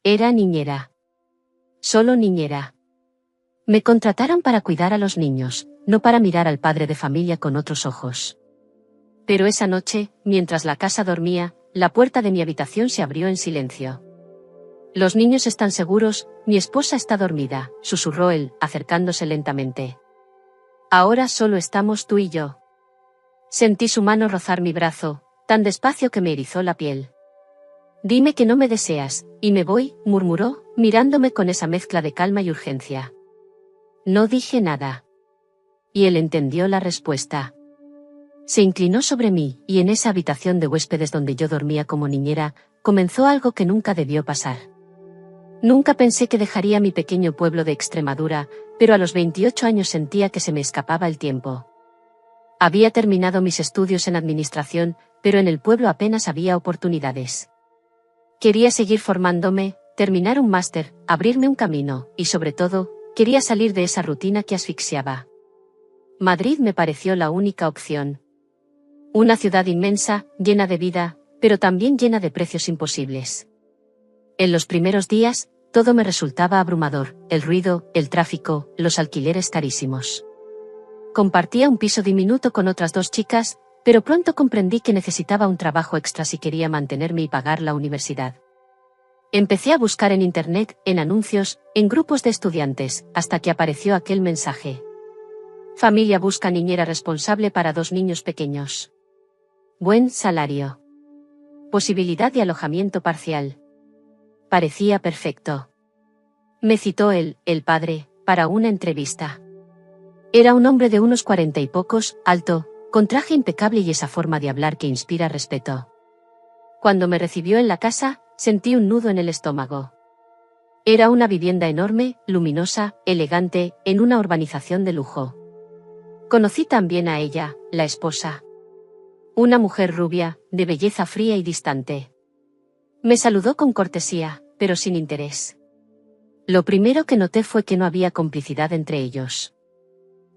Era niñera. Solo niñera. Me contrataron para cuidar a los niños, no para mirar al padre de familia con otros ojos. Pero esa noche, mientras la casa dormía, la puerta de mi habitación se abrió en silencio. Los niños están seguros, mi esposa está dormida, susurró él, acercándose lentamente. Ahora solo estamos tú y yo. Sentí su mano rozar mi brazo, tan despacio que me erizó la piel. Dime que no me deseas, y me voy, murmuró, mirándome con esa mezcla de calma y urgencia. No dije nada. Y él entendió la respuesta. Se inclinó sobre mí, y en esa habitación de huéspedes donde yo dormía como niñera, comenzó algo que nunca debió pasar. Nunca pensé que dejaría mi pequeño pueblo de Extremadura, pero a los 28 años sentía que se me escapaba el tiempo. Había terminado mis estudios en administración, pero en el pueblo apenas había oportunidades. Quería seguir formándome, terminar un máster, abrirme un camino, y sobre todo, quería salir de esa rutina que asfixiaba. Madrid me pareció la única opción. Una ciudad inmensa, llena de vida, pero también llena de precios imposibles. En los primeros días, todo me resultaba abrumador, el ruido, el tráfico, los alquileres carísimos. Compartía un piso diminuto con otras 2 chicas, pero pronto comprendí que necesitaba un trabajo extra si quería mantenerme y pagar la universidad. Empecé a buscar en internet, en anuncios, en grupos de estudiantes, hasta que apareció aquel mensaje. Familia busca niñera responsable para 2 niños pequeños. Buen salario. Posibilidad de alojamiento parcial. Parecía perfecto. Me citó el padre, para una entrevista. Era un hombre de unos 40 y pocos, alto, con traje impecable y esa forma de hablar que inspira respeto. Cuando me recibió en la casa, sentí un nudo en el estómago. Era una vivienda enorme, luminosa, elegante, en una urbanización de lujo. Conocí también a ella, la esposa. Una mujer rubia, de belleza fría y distante. Me saludó con cortesía, pero sin interés. Lo primero que noté fue que no había complicidad entre ellos.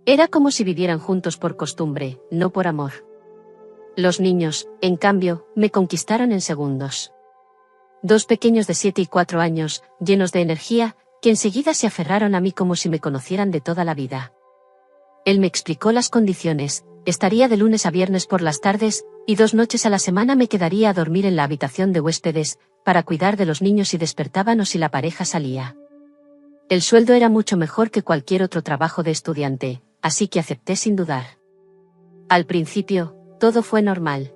Era como si vivieran juntos por costumbre, no por amor. Los niños, en cambio, me conquistaron en segundos. 2 pequeños de 7 y 4 años, llenos de energía, que enseguida se aferraron a mí como si me conocieran de toda la vida. Él me explicó las condiciones: estaría de lunes a viernes por las tardes, y 2 noches a la semana me quedaría a dormir en la habitación de huéspedes, para cuidar de los niños si despertaban o si la pareja salía. El sueldo era mucho mejor que cualquier otro trabajo de estudiante, así que acepté sin dudar. Al principio, todo fue normal.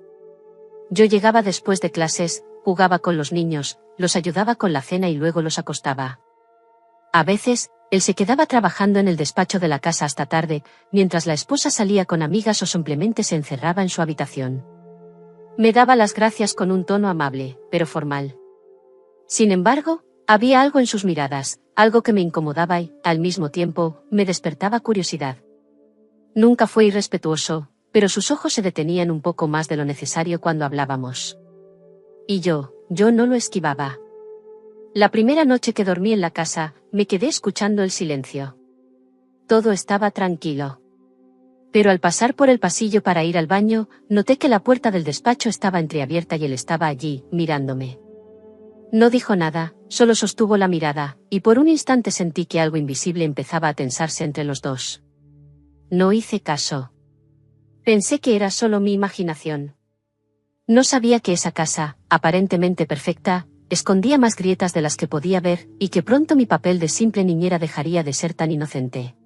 Yo llegaba después de clases, jugaba con los niños, los ayudaba con la cena y luego los acostaba. A veces, él se quedaba trabajando en el despacho de la casa hasta tarde, mientras la esposa salía con amigas o simplemente se encerraba en su habitación. Me daba las gracias con un tono amable, pero formal. Sin embargo, había algo en sus miradas, algo que me incomodaba y, al mismo tiempo, me despertaba curiosidad. Nunca fue irrespetuoso, pero sus ojos se detenían un poco más de lo necesario cuando hablábamos. Y yo no lo esquivaba. La primera noche que dormí en la casa, me quedé escuchando el silencio. Todo estaba tranquilo. Pero al pasar por el pasillo para ir al baño, noté que la puerta del despacho estaba entreabierta y él estaba allí, mirándome. No dijo nada, solo sostuvo la mirada, y por un instante sentí que algo invisible empezaba a tensarse entre los dos. No hice caso. Pensé que era solo mi imaginación. No sabía que esa casa, aparentemente perfecta, escondía más grietas de las que podía ver, y que pronto mi papel de simple niñera dejaría de ser tan inocente.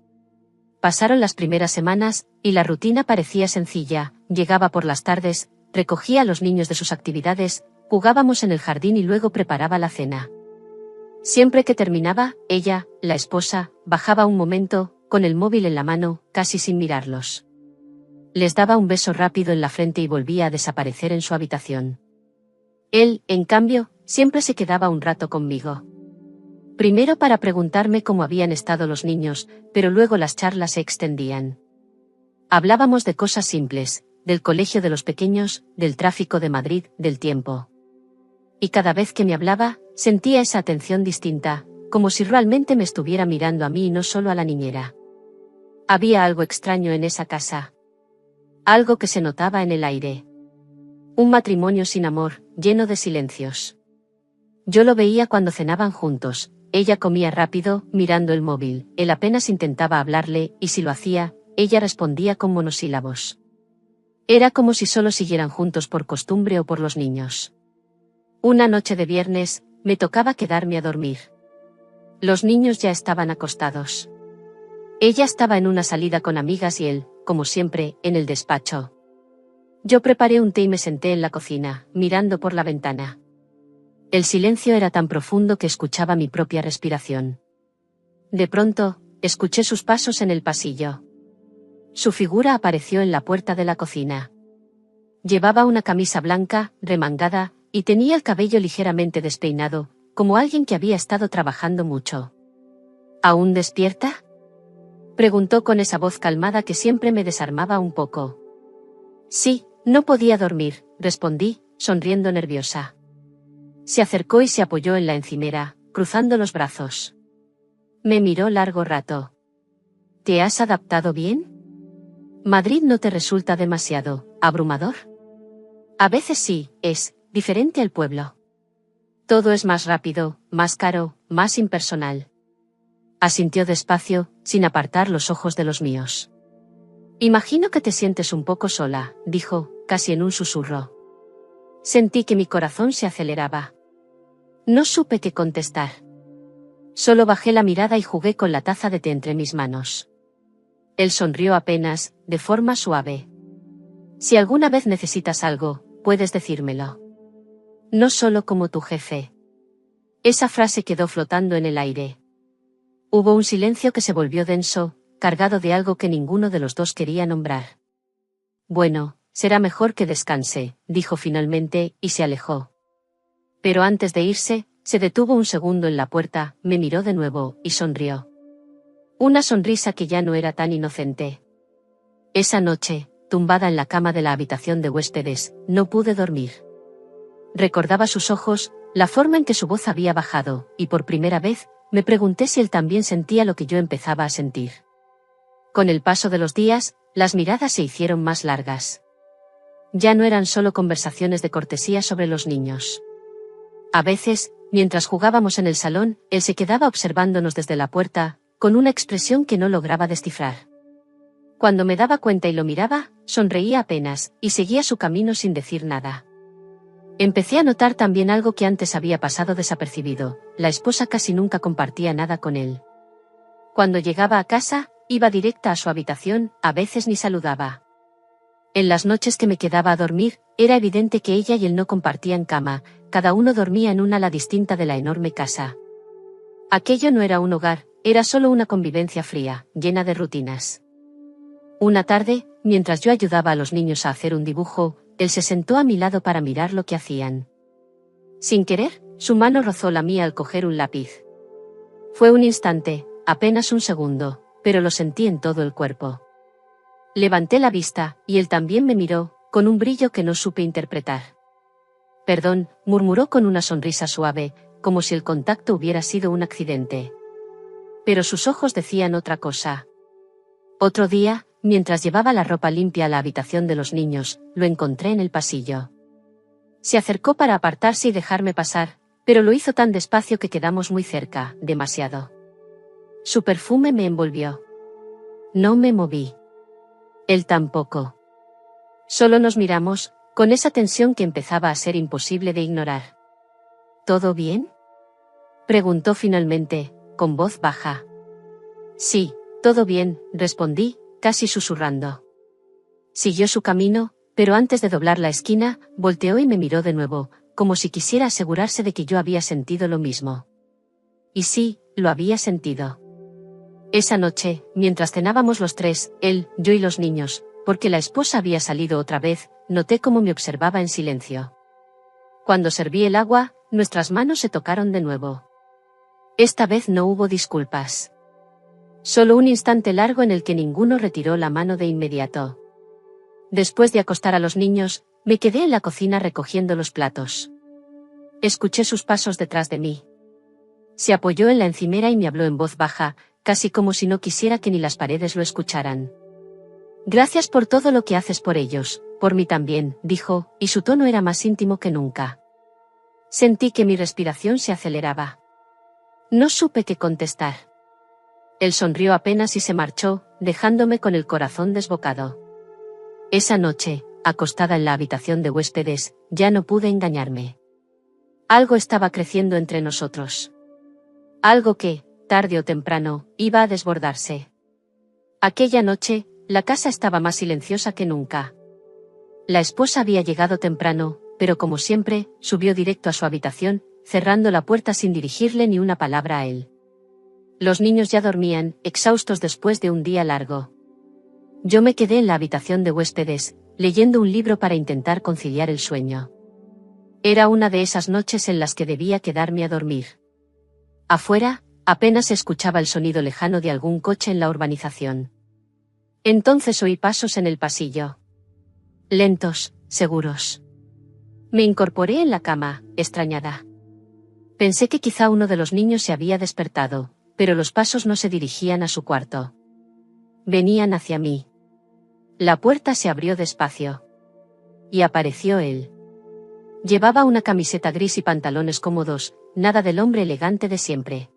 Pasaron las primeras semanas, y la rutina parecía sencilla: llegaba por las tardes, recogía a los niños de sus actividades, jugábamos en el jardín y luego preparaba la cena. Siempre que terminaba, ella, la esposa, bajaba un momento, con el móvil en la mano, casi sin mirarlos. Les daba un beso rápido en la frente y volvía a desaparecer en su habitación. Él, en cambio, siempre se quedaba un rato conmigo. Primero para preguntarme cómo habían estado los niños, pero luego las charlas se extendían. Hablábamos de cosas simples, del colegio de los pequeños, del tráfico de Madrid, del tiempo. Y cada vez que me hablaba, sentía esa atención distinta, como si realmente me estuviera mirando a mí y no solo a la niñera. Había algo extraño en esa casa. Algo que se notaba en el aire. Un matrimonio sin amor, lleno de silencios. Yo lo veía cuando cenaban juntos. Ella comía rápido, mirando el móvil. Él apenas intentaba hablarle, y si lo hacía, ella respondía con monosílabos. Era como si solo siguieran juntos por costumbre o por los niños. Una noche de viernes, me tocaba quedarme a dormir. Los niños ya estaban acostados. Ella estaba en una salida con amigas y él, como siempre, en el despacho. Yo preparé un té y me senté en la cocina, mirando por la ventana. El silencio era tan profundo que escuchaba mi propia respiración. De pronto, escuché sus pasos en el pasillo. Su figura apareció en la puerta de la cocina. Llevaba una camisa blanca, remangada, y tenía el cabello ligeramente despeinado, como alguien que había estado trabajando mucho. ¿Aún despierta?, preguntó con esa voz calmada que siempre me desarmaba un poco. Sí, no podía dormir, respondí, sonriendo nerviosa. Se acercó y se apoyó en la encimera, cruzando los brazos. Me miró largo rato. ¿Te has adaptado bien? ¿Madrid no te resulta demasiado abrumador? A veces sí, es diferente al pueblo. Todo es más rápido, más caro, más impersonal. Asintió despacio, sin apartar los ojos de los míos. Imagino que te sientes un poco sola, dijo, casi en un susurro. Sentí que mi corazón se aceleraba. No supe qué contestar. Solo bajé la mirada y jugué con la taza de té entre mis manos. Él sonrió apenas, de forma suave. Si alguna vez necesitas algo, puedes decírmelo. No solo como tu jefe. Esa frase quedó flotando en el aire. Hubo un silencio que se volvió denso, cargado de algo que ninguno de los dos quería nombrar. Bueno, será mejor que descanse, dijo finalmente, y se alejó. Pero antes de irse, se detuvo un segundo en la puerta, me miró de nuevo, y sonrió. Una sonrisa que ya no era tan inocente. Esa noche, tumbada en la cama de la habitación de huéspedes, no pude dormir. Recordaba sus ojos, la forma en que su voz había bajado, y por primera vez, me pregunté si él también sentía lo que yo empezaba a sentir. Con el paso de los días, las miradas se hicieron más largas. Ya no eran solo conversaciones de cortesía sobre los niños. A veces, mientras jugábamos en el salón, él se quedaba observándonos desde la puerta, con una expresión que no lograba descifrar. Cuando me daba cuenta y lo miraba, sonreía apenas, y seguía su camino sin decir nada. Empecé a notar también algo que antes había pasado desapercibido: la esposa casi nunca compartía nada con él. Cuando llegaba a casa, iba directa a su habitación, a veces ni saludaba. En las noches que me quedaba a dormir, era evidente que ella y él no compartían cama, cada uno dormía en un ala distinta de la enorme casa. Aquello no era un hogar, era solo una convivencia fría, llena de rutinas. Una tarde, mientras yo ayudaba a los niños a hacer un dibujo, él se sentó a mi lado para mirar lo que hacían. Sin querer, su mano rozó la mía al coger un lápiz. Fue un instante, apenas un segundo, pero lo sentí en todo el cuerpo. Levanté la vista, y él también me miró, con un brillo que no supe interpretar. Perdón, murmuró con una sonrisa suave, como si el contacto hubiera sido un accidente. Pero sus ojos decían otra cosa. Otro día, mientras llevaba la ropa limpia a la habitación de los niños, lo encontré en el pasillo. Se acercó para apartarse y dejarme pasar, pero lo hizo tan despacio que quedamos muy cerca, demasiado. Su perfume me envolvió. No me moví. Él tampoco. Solo nos miramos, con esa tensión que empezaba a ser imposible de ignorar. ¿Todo bien?, preguntó finalmente, con voz baja. Sí, todo bien, respondí, casi susurrando. Siguió su camino, pero antes de doblar la esquina, volteó y me miró de nuevo, como si quisiera asegurarse de que yo había sentido lo mismo. Y sí, lo había sentido. Esa noche, mientras cenábamos los tres, él, yo y los niños, porque la esposa había salido otra vez, noté cómo me observaba en silencio. Cuando serví el agua, nuestras manos se tocaron de nuevo. Esta vez no hubo disculpas. Solo un instante largo en el que ninguno retiró la mano de inmediato. Después de acostar a los niños, me quedé en la cocina recogiendo los platos. Escuché sus pasos detrás de mí. Se apoyó en la encimera y me habló en voz baja, casi como si no quisiera que ni las paredes lo escucharan. Gracias por todo lo que haces por ellos, por mí también, dijo, y su tono era más íntimo que nunca. Sentí que mi respiración se aceleraba. No supe qué contestar. Él sonrió apenas y se marchó, dejándome con el corazón desbocado. Esa noche, acostada en la habitación de huéspedes, ya no pude engañarme. Algo estaba creciendo entre nosotros. Algo que, tarde o temprano, iba a desbordarse. Aquella noche, la casa estaba más silenciosa que nunca. La esposa había llegado temprano, pero como siempre, subió directo a su habitación, cerrando la puerta sin dirigirle ni una palabra a él. Los niños ya dormían, exhaustos después de un día largo. Yo me quedé en la habitación de huéspedes, leyendo un libro para intentar conciliar el sueño. Era una de esas noches en las que debía quedarme a dormir. Afuera, apenas se escuchaba el sonido lejano de algún coche en la urbanización. Entonces oí pasos en el pasillo. Lentos, seguros. Me incorporé en la cama, extrañada. Pensé que quizá uno de los niños se había despertado, pero los pasos no se dirigían a su cuarto. Venían hacia mí. La puerta se abrió despacio. Y apareció él. Llevaba una camiseta gris y pantalones cómodos, nada del hombre elegante de siempre.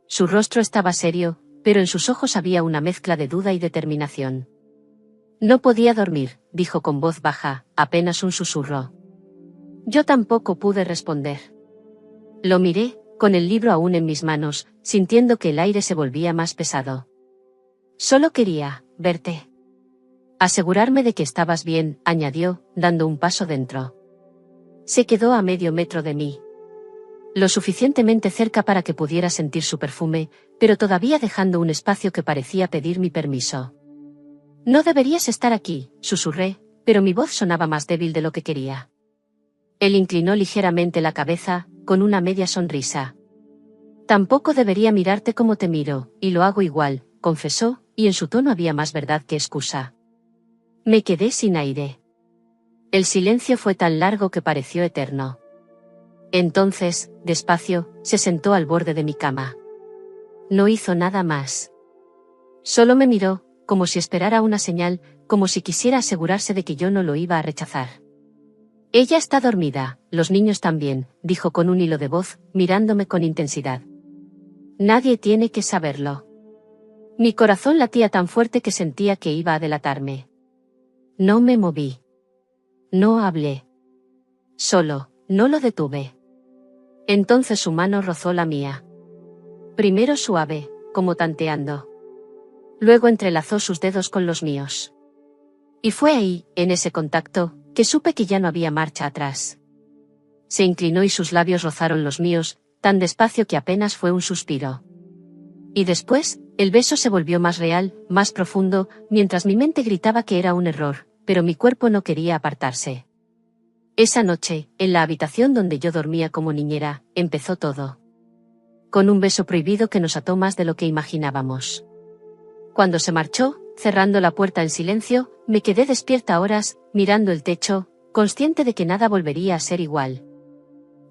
Su rostro estaba serio, pero en sus ojos había una mezcla de duda y determinación. No podía dormir, dijo con voz baja, apenas un susurro. Yo tampoco pude responder. Lo miré, con el libro aún en mis manos, sintiendo que el aire se volvía más pesado. Solo quería verte. Asegurarme de que estabas bien, añadió, dando un paso dentro. Se quedó a medio metro de mí. Lo suficientemente cerca para que pudiera sentir su perfume, pero todavía dejando un espacio que parecía pedir mi permiso. No deberías estar aquí, susurré, pero mi voz sonaba más débil de lo que quería. Él inclinó ligeramente la cabeza, con una media sonrisa. Tampoco debería mirarte como te miro, y lo hago igual, confesó, y en su tono había más verdad que excusa. Me quedé sin aire. El silencio fue tan largo que pareció eterno. Entonces, despacio, se sentó al borde de mi cama. No hizo nada más. Solo me miró, como si esperara una señal, como si quisiera asegurarse de que yo no lo iba a rechazar. Ella está dormida, los niños también, dijo con un hilo de voz, mirándome con intensidad. Nadie tiene que saberlo. Mi corazón latía tan fuerte que sentía que iba a delatarme. No me moví. No hablé. Solo, no lo detuve. Entonces su mano rozó la mía. Primero suave, como tanteando. Luego entrelazó sus dedos con los míos. Y fue ahí, en ese contacto, que supe que ya no había marcha atrás. Se inclinó y sus labios rozaron los míos, tan despacio que apenas fue un suspiro. Y después, el beso se volvió más real, más profundo, mientras mi mente gritaba que era un error, pero mi cuerpo no quería apartarse. Esa noche, en la habitación donde yo dormía como niñera, empezó todo. Con un beso prohibido que nos ató más de lo que imaginábamos. Cuando se marchó, cerrando la puerta en silencio, me quedé despierta horas, mirando el techo, consciente de que nada volvería a ser igual.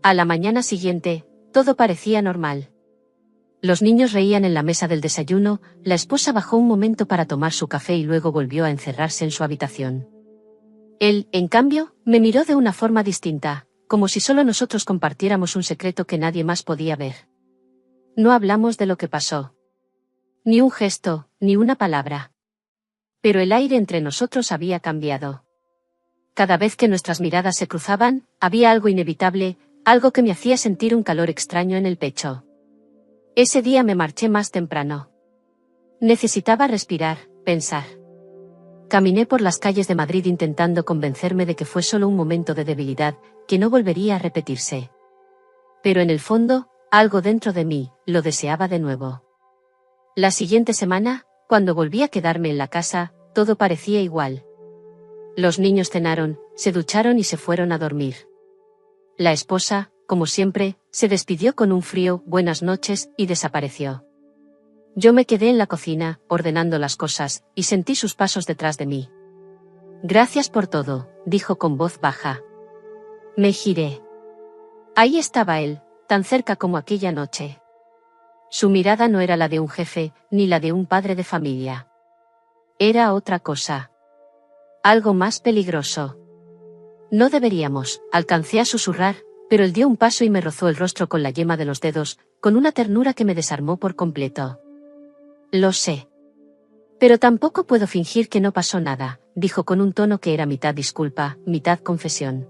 A la mañana siguiente, todo parecía normal. Los niños reían en la mesa del desayuno, la esposa bajó un momento para tomar su café y luego volvió a encerrarse en su habitación. Él, en cambio, me miró de una forma distinta, como si solo nosotros compartiéramos un secreto que nadie más podía ver. No hablamos de lo que pasó. Ni un gesto, ni una palabra. Pero el aire entre nosotros había cambiado. Cada vez que nuestras miradas se cruzaban, había algo inevitable, algo que me hacía sentir un calor extraño en el pecho. Ese día me marché más temprano. Necesitaba respirar, pensar. Caminé por las calles de Madrid intentando convencerme de que fue solo un momento de debilidad, que no volvería a repetirse. Pero en el fondo, algo dentro de mí, lo deseaba de nuevo. La siguiente semana, cuando volví a quedarme en la casa, todo parecía igual. Los niños cenaron, se ducharon y se fueron a dormir. La esposa, como siempre, se despidió con un frío "buenas noches" y desapareció. Yo me quedé en la cocina, ordenando las cosas, y sentí sus pasos detrás de mí. Gracias por todo, dijo con voz baja. Me giré. Ahí estaba él, tan cerca como aquella noche. Su mirada no era la de un jefe, ni la de un padre de familia. Era otra cosa. Algo más peligroso. No deberíamos, alcancé a susurrar, pero él dio un paso y me rozó el rostro con la yema de los dedos, con una ternura que me desarmó por completo. Lo sé. Pero tampoco puedo fingir que no pasó nada, dijo con un tono que era mitad disculpa, mitad confesión.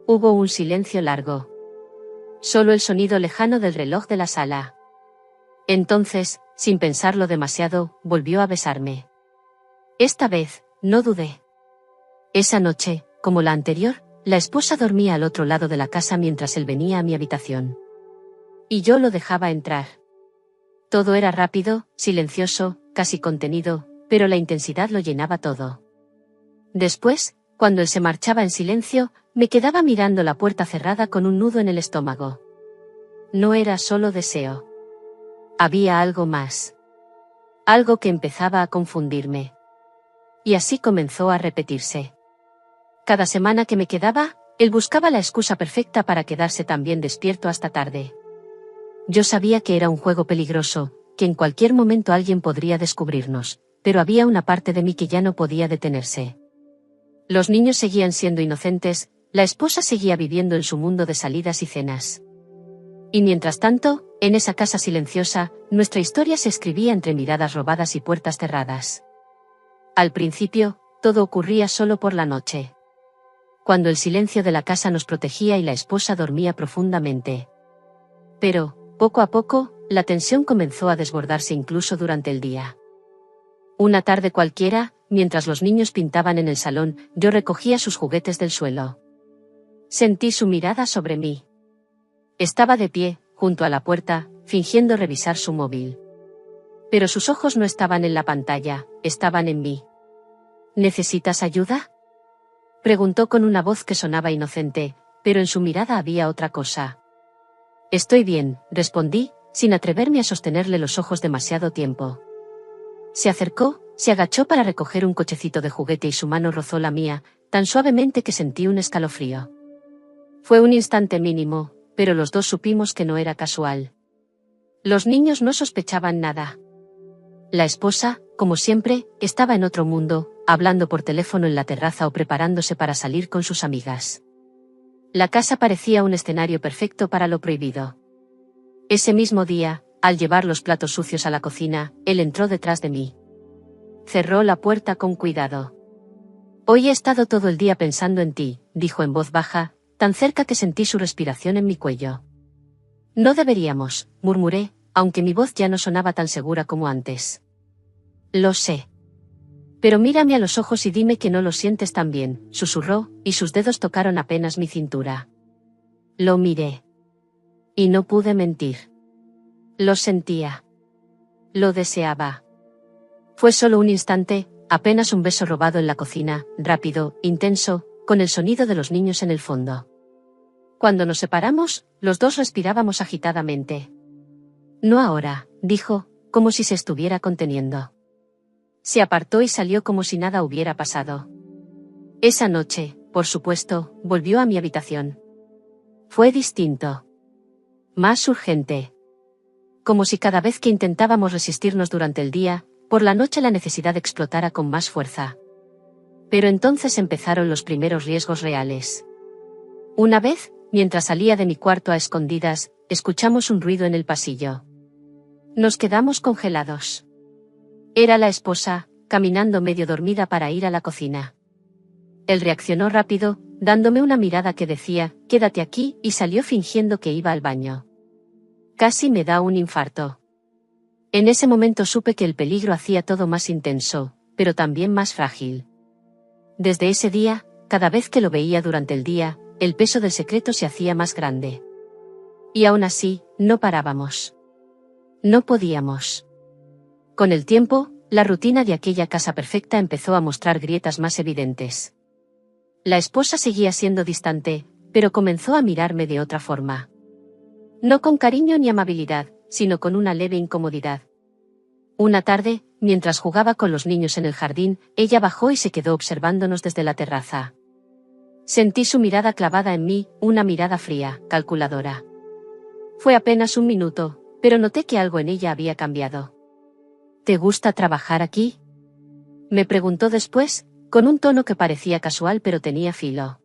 Hubo un silencio largo. Solo el sonido lejano del reloj de la sala. Entonces, sin pensarlo demasiado, volvió a besarme. Esta vez, no dudé. Esa noche, como la anterior, la esposa dormía al otro lado de la casa mientras él venía a mi habitación. Y yo lo dejaba entrar. Todo era rápido, silencioso, casi contenido, pero la intensidad lo llenaba todo. Después, cuando él se marchaba en silencio, me quedaba mirando la puerta cerrada con un nudo en el estómago. No era solo deseo. Había algo más. Algo que empezaba a confundirme. Y así comenzó a repetirse. Cada semana que me quedaba, él buscaba la excusa perfecta para quedarse también despierto hasta tarde. Yo sabía que era un juego peligroso, que en cualquier momento alguien podría descubrirnos, pero había una parte de mí que ya no podía detenerse. Los niños seguían siendo inocentes, la esposa seguía viviendo en su mundo de salidas y cenas. Y mientras tanto, en esa casa silenciosa, nuestra historia se escribía entre miradas robadas y puertas cerradas. Al principio, todo ocurría solo por la noche. Cuando el silencio de la casa nos protegía y la esposa dormía profundamente. Pero, poco a poco, la tensión comenzó a desbordarse incluso durante el día. Una tarde cualquiera, mientras los niños pintaban en el salón, yo recogía sus juguetes del suelo. Sentí su mirada sobre mí. Estaba de pie, junto a la puerta, fingiendo revisar su móvil. Pero sus ojos no estaban en la pantalla, estaban en mí. ¿Necesitas ayuda?, preguntó con una voz que sonaba inocente, pero en su mirada había otra cosa. Estoy bien, respondí, sin atreverme a sostenerle los ojos demasiado tiempo. Se acercó, se agachó para recoger un cochecito de juguete y su mano rozó la mía, tan suavemente que sentí un escalofrío. Fue un instante mínimo, pero los dos supimos que no era casual. Los niños no sospechaban nada. La esposa, como siempre, estaba en otro mundo, hablando por teléfono en la terraza o preparándose para salir con sus amigas. La casa parecía un escenario perfecto para lo prohibido. Ese mismo día, al llevar los platos sucios a la cocina, él entró detrás de mí. Cerró la puerta con cuidado. Hoy he estado todo el día pensando en ti, dijo en voz baja, tan cerca que sentí su respiración en mi cuello. No deberíamos, murmuré, aunque mi voz ya no sonaba tan segura como antes. Lo sé. Pero mírame a los ojos y dime que no lo sientes tan bien, susurró, y sus dedos tocaron apenas mi cintura. Lo miré. Y no pude mentir. Lo sentía. Lo deseaba. Fue solo un instante, apenas un beso robado en la cocina, rápido, intenso, con el sonido de los niños en el fondo. Cuando nos separamos, los dos respirábamos agitadamente. No ahora, dijo, como si se estuviera conteniendo. Se apartó y salió como si nada hubiera pasado. Esa noche, por supuesto, volvió a mi habitación. Fue distinto. Más urgente. Como si cada vez que intentábamos resistirnos durante el día, por la noche la necesidad explotara con más fuerza. Pero entonces empezaron los primeros riesgos reales. Una vez, mientras salía de mi cuarto a escondidas, escuchamos un ruido en el pasillo. Nos quedamos congelados. Era la esposa, caminando medio dormida para ir a la cocina. Él reaccionó rápido, dándome una mirada que decía, quédate aquí, y salió fingiendo que iba al baño. Casi me da un infarto. En ese momento supe que el peligro hacía todo más intenso, pero también más frágil. Desde ese día, cada vez que lo veía durante el día, el peso del secreto se hacía más grande. Y aún así, no parábamos. No podíamos. Con el tiempo, la rutina de aquella casa perfecta empezó a mostrar grietas más evidentes. La esposa seguía siendo distante, pero comenzó a mirarme de otra forma. No con cariño ni amabilidad, sino con una leve incomodidad. Una tarde, mientras jugaba con los niños en el jardín, ella bajó y se quedó observándonos desde la terraza. Sentí su mirada clavada en mí, una mirada fría, calculadora. Fue apenas un minuto, pero noté que algo en ella había cambiado. ¿Te gusta trabajar aquí?, me preguntó después, con un tono que parecía casual pero tenía filo.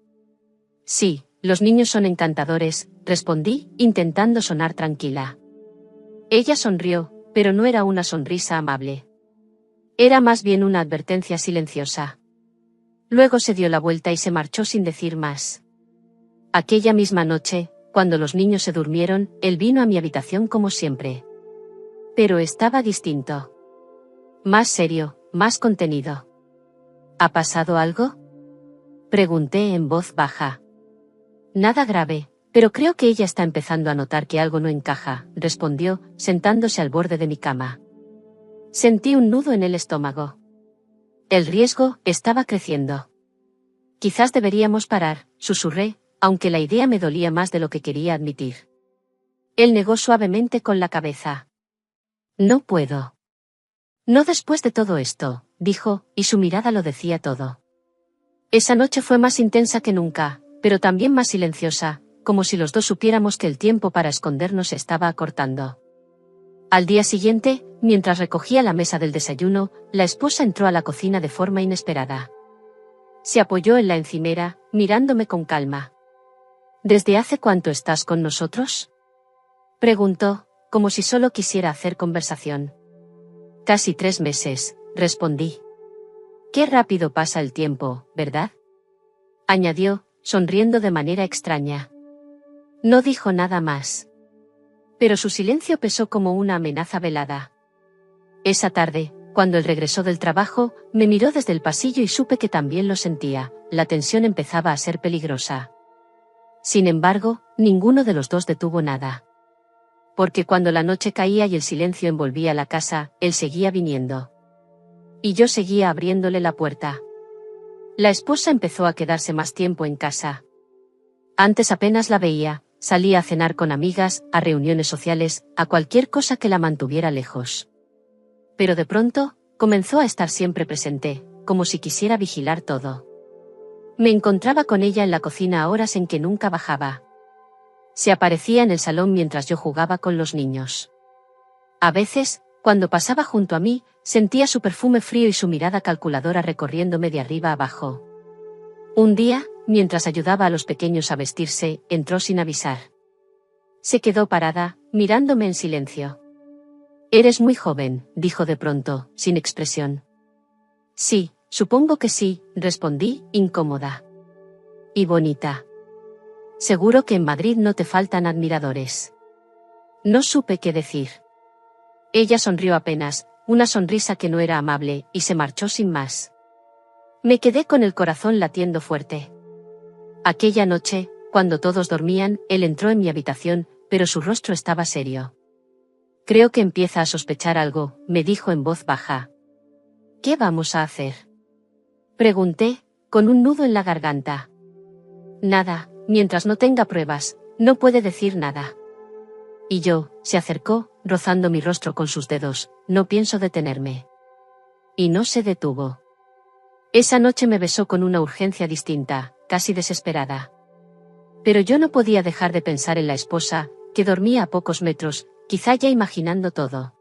Sí, los niños son encantadores, respondí, intentando sonar tranquila. Ella sonrió, pero no era una sonrisa amable. Era más bien una advertencia silenciosa. Luego se dio la vuelta y se marchó sin decir más. Aquella misma noche, cuando los niños se durmieron, él vino a mi habitación como siempre. Pero estaba distinto. Más serio, más contenido. ¿Ha pasado algo?, pregunté en voz baja. Nada grave, pero creo que ella está empezando a notar que algo no encaja, respondió, sentándose al borde de mi cama. Sentí un nudo en el estómago. El riesgo estaba creciendo. Quizás deberíamos parar, susurré, aunque la idea me dolía más de lo que quería admitir. Él negó suavemente con la cabeza. No puedo. No después de todo esto, dijo, y su mirada lo decía todo. Esa noche fue más intensa que nunca, pero también más silenciosa, como si los dos supiéramos que el tiempo para escondernos estaba acortando. Al día siguiente, mientras recogía la mesa del desayuno, la esposa entró a la cocina de forma inesperada. Se apoyó en la encimera, mirándome con calma. ¿Desde hace cuánto estás con nosotros?, preguntó, como si solo quisiera hacer conversación. Casi 3 meses, respondí. Qué rápido pasa el tiempo, ¿verdad?, añadió, sonriendo de manera extraña. No dijo nada más. Pero su silencio pesó como una amenaza velada. Esa tarde, cuando él regresó del trabajo, me miró desde el pasillo y supe que también lo sentía, la tensión empezaba a ser peligrosa. Sin embargo, ninguno de los dos detuvo nada. Porque cuando la noche caía y el silencio envolvía la casa, él seguía viniendo. Y yo seguía abriéndole la puerta. La esposa empezó a quedarse más tiempo en casa. Antes apenas la veía, salía a cenar con amigas, a reuniones sociales, a cualquier cosa que la mantuviera lejos. Pero de pronto, comenzó a estar siempre presente, como si quisiera vigilar todo. Me encontraba con ella en la cocina a horas en que nunca bajaba. Se aparecía en el salón mientras yo jugaba con los niños. A veces, cuando pasaba junto a mí, sentía su perfume frío y su mirada calculadora recorriéndome de arriba a abajo. Un día, mientras ayudaba a los pequeños a vestirse, entró sin avisar. Se quedó parada, mirándome en silencio. Eres muy joven, dijo de pronto, sin expresión. Sí, supongo que sí, respondí, incómoda. Y bonita. Seguro que en Madrid no te faltan admiradores. No supe qué decir. Ella sonrió apenas, una sonrisa que no era amable, y se marchó sin más. Me quedé con el corazón latiendo fuerte. Aquella noche, cuando todos dormían, él entró en mi habitación, pero su rostro estaba serio. Creo que empieza a sospechar algo, me dijo en voz baja. ¿Qué vamos a hacer?, pregunté, con un nudo en la garganta. Nada, mientras no tenga pruebas, no puede decir nada. Y yo, se acercó, rozando mi rostro con sus dedos, no pienso detenerme. Y no se detuvo. Esa noche me besó con una urgencia distinta, casi desesperada. Pero yo no podía dejar de pensar en la esposa, que dormía a pocos metros, quizá ya imaginando todo.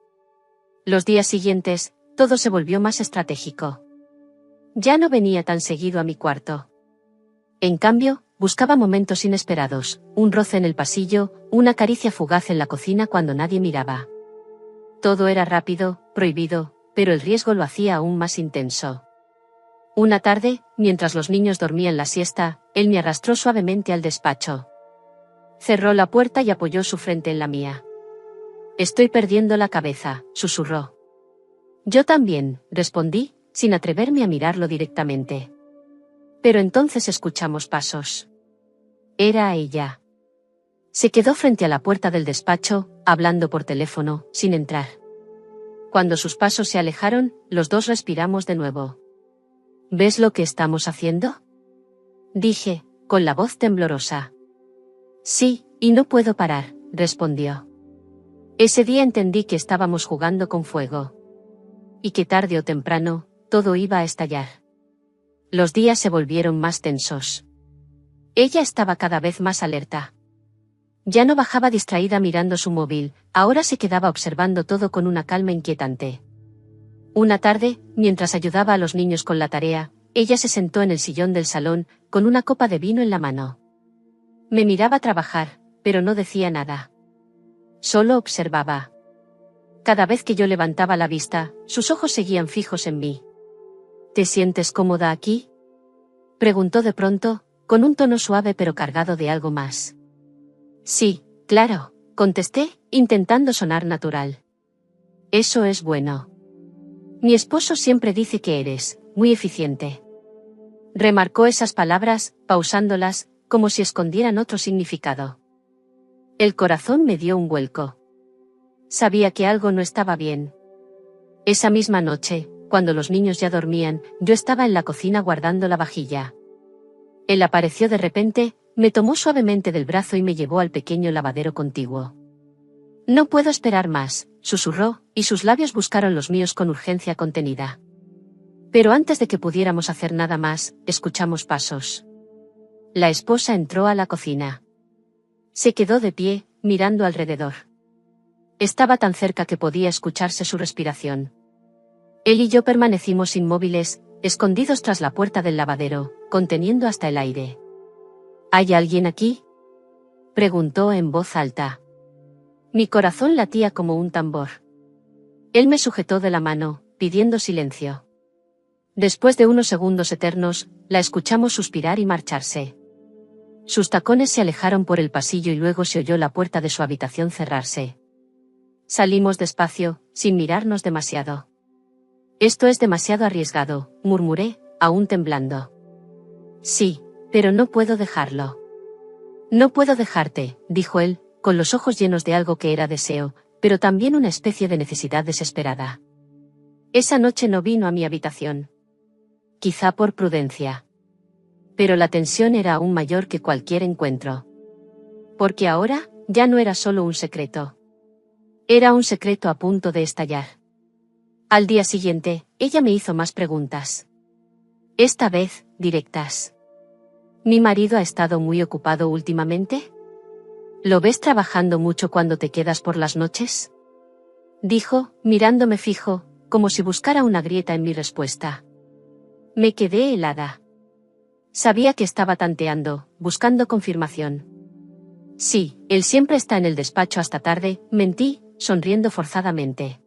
Los días siguientes, todo se volvió más estratégico. Ya no venía tan seguido a mi cuarto. En cambio, buscaba momentos inesperados, un roce en el pasillo, una caricia fugaz en la cocina cuando nadie miraba. Todo era rápido, prohibido, pero el riesgo lo hacía aún más intenso. Una tarde, mientras los niños dormían la siesta, él me arrastró suavemente al despacho. Cerró la puerta y apoyó su frente en la mía. Estoy perdiendo la cabeza, susurró. Yo también, respondí, sin atreverme a mirarlo directamente. Pero entonces escuchamos pasos. Era ella. Se quedó frente a la puerta del despacho, hablando por teléfono, sin entrar. Cuando sus pasos se alejaron, los dos respiramos de nuevo. ¿Ves lo que estamos haciendo?, dije, con la voz temblorosa. Sí, y no puedo parar, respondió. Ese día entendí que estábamos jugando con fuego. Y que tarde o temprano, todo iba a estallar. Los días se volvieron más tensos. Ella estaba cada vez más alerta. Ya no bajaba distraída mirando su móvil, ahora se quedaba observando todo con una calma inquietante. Una tarde, mientras ayudaba a los niños con la tarea, ella se sentó en el sillón del salón, con una copa de vino en la mano. Me miraba trabajar, pero no decía nada. Solo observaba. Cada vez que yo levantaba la vista, sus ojos seguían fijos en mí. ¿Te sientes cómoda aquí?, preguntó de pronto, con un tono suave pero cargado de algo más. Sí, claro, contesté, intentando sonar natural. Eso es bueno. Mi esposo siempre dice que eres muy eficiente. Remarcó esas palabras, pausándolas, como si escondieran otro significado. El corazón me dio un vuelco. Sabía que algo no estaba bien. Esa misma noche, cuando los niños ya dormían, yo estaba en la cocina guardando la vajilla. Él apareció de repente, me tomó suavemente del brazo y me llevó al pequeño lavadero contiguo. No puedo esperar más, susurró, y sus labios buscaron los míos con urgencia contenida. Pero antes de que pudiéramos hacer nada más, escuchamos pasos. La esposa entró a la cocina. Se quedó de pie, mirando alrededor. Estaba tan cerca que podía escucharse su respiración. Él y yo permanecimos inmóviles, escondidos tras la puerta del lavadero, conteniendo hasta el aire. ¿Hay alguien aquí?, preguntó en voz alta. Mi corazón latía como un tambor. Él me sujetó de la mano, pidiendo silencio. Después de unos segundos eternos, la escuchamos suspirar y marcharse. Sus tacones se alejaron por el pasillo y luego se oyó la puerta de su habitación cerrarse. Salimos despacio, sin mirarnos demasiado. Esto es demasiado arriesgado, murmuré, aún temblando. Sí, pero no puedo dejarlo. No puedo dejarte, dijo él, con los ojos llenos de algo que era deseo, pero también una especie de necesidad desesperada. Esa noche no vino a mi habitación. Quizá por prudencia. Pero la tensión era aún mayor que cualquier encuentro. Porque ahora, ya no era solo un secreto. Era un secreto a punto de estallar. Al día siguiente, ella me hizo más preguntas. Esta vez, directas. ¿Mi marido ha estado muy ocupado últimamente? ¿Lo ves trabajando mucho cuando te quedas por las noches?, dijo, mirándome fijo, como si buscara una grieta en mi respuesta. Me quedé helada. Sabía que estaba tanteando, buscando confirmación. Sí, él siempre está en el despacho hasta tarde, mentí, sonriendo forzadamente.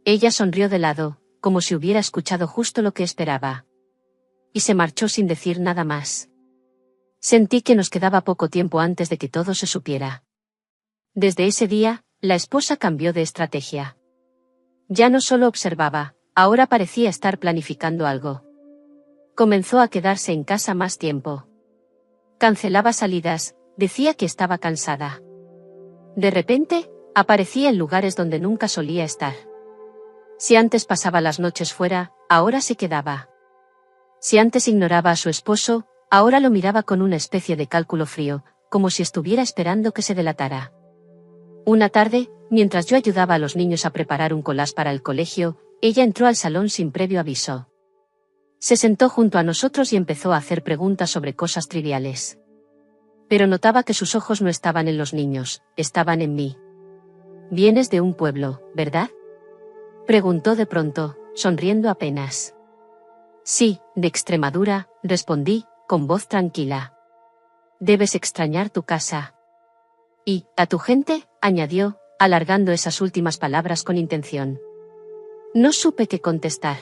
Ella sonrió de lado, como si hubiera escuchado justo lo que esperaba. Y se marchó sin decir nada más. Sentí que nos quedaba poco tiempo antes de que todo se supiera. Desde ese día, la esposa cambió de estrategia. Ya no solo observaba, ahora parecía estar planificando algo. Comenzó a quedarse en casa más tiempo. Cancelaba salidas, decía que estaba cansada. De repente, aparecía en lugares donde nunca solía estar. Si antes pasaba las noches fuera, ahora se quedaba. Si antes ignoraba a su esposo, ahora lo miraba con una especie de cálculo frío, como si estuviera esperando que se delatara. Una tarde, mientras yo ayudaba a los niños a preparar un collage para el colegio, ella entró al salón sin previo aviso. Se sentó junto a nosotros y empezó a hacer preguntas sobre cosas triviales. Pero notaba que sus ojos no estaban en los niños, estaban en mí. «Vienes de un pueblo, ¿verdad?», preguntó de pronto, sonriendo apenas. «Sí, de Extremadura», respondí, con voz tranquila. «Debes extrañar tu casa». «Y, a tu gente», añadió, alargando esas últimas palabras con intención. No supe qué contestar.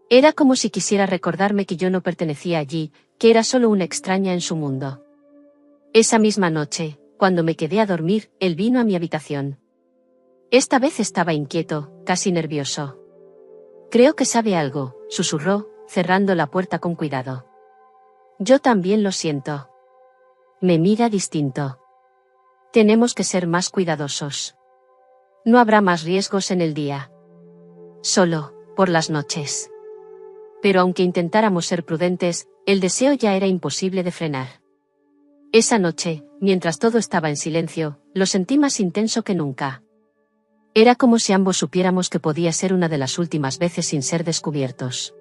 Era como si quisiera recordarme que yo no pertenecía allí, que era solo una extraña en su mundo. Esa misma noche, cuando me quedé a dormir, él vino a mi habitación. Esta vez estaba inquieto, casi nervioso. «Creo que sabe algo», susurró, cerrando la puerta con cuidado. «Yo también lo siento». Me mira distinto. «Tenemos que ser más cuidadosos. No habrá más riesgos en el día. Solo, por las noches». Pero aunque intentáramos ser prudentes, el deseo ya era imposible de frenar. Esa noche, mientras todo estaba en silencio, lo sentí más intenso que nunca. Era como si ambos supiéramos que podía ser una de las últimas veces sin ser descubiertos.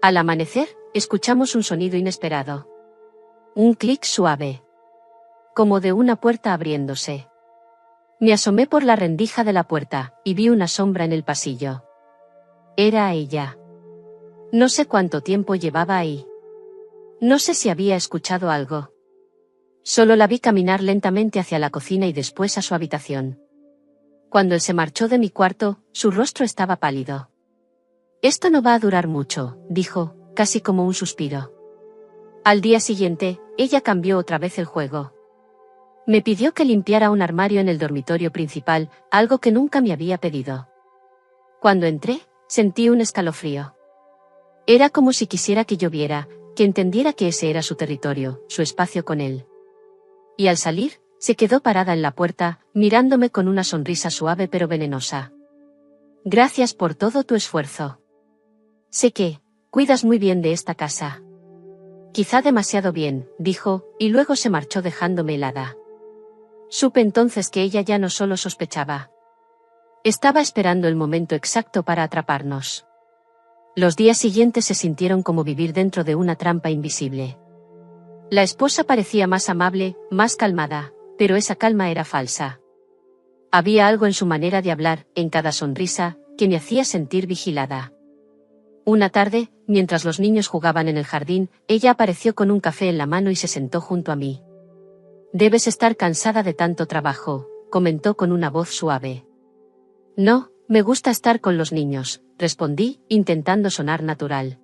Al amanecer, escuchamos un sonido inesperado. Un clic suave. Como de una puerta abriéndose. Me asomé por la rendija de la puerta, y vi una sombra en el pasillo. Era ella. No sé cuánto tiempo llevaba ahí. No sé si había escuchado algo. Solo la vi caminar lentamente hacia la cocina y después a su habitación. Cuando él se marchó de mi cuarto, su rostro estaba pálido. «Esto no va a durar mucho», dijo, casi como un suspiro. Al día siguiente, ella cambió otra vez el juego. Me pidió que limpiara un armario en el dormitorio principal, algo que nunca me había pedido. Cuando entré, sentí un escalofrío. Era como si quisiera que yo viera, que entendiera que ese era su territorio, su espacio con él. Y al salir, se quedó parada en la puerta, mirándome con una sonrisa suave pero venenosa. «Gracias por todo tu esfuerzo. Sé que cuidas muy bien de esta casa». «Quizá demasiado bien», dijo, y luego se marchó dejándome helada. Supe entonces que ella ya no solo sospechaba. Estaba esperando el momento exacto para atraparnos. Los días siguientes se sintieron como vivir dentro de una trampa invisible. La esposa parecía más amable, más calmada, pero esa calma era falsa. Había algo en su manera de hablar, en cada sonrisa, que me hacía sentir vigilada. Una tarde, mientras los niños jugaban en el jardín, ella apareció con un café en la mano y se sentó junto a mí. «Debes estar cansada de tanto trabajo», comentó con una voz suave. «No, me gusta estar con los niños», respondí, intentando sonar natural.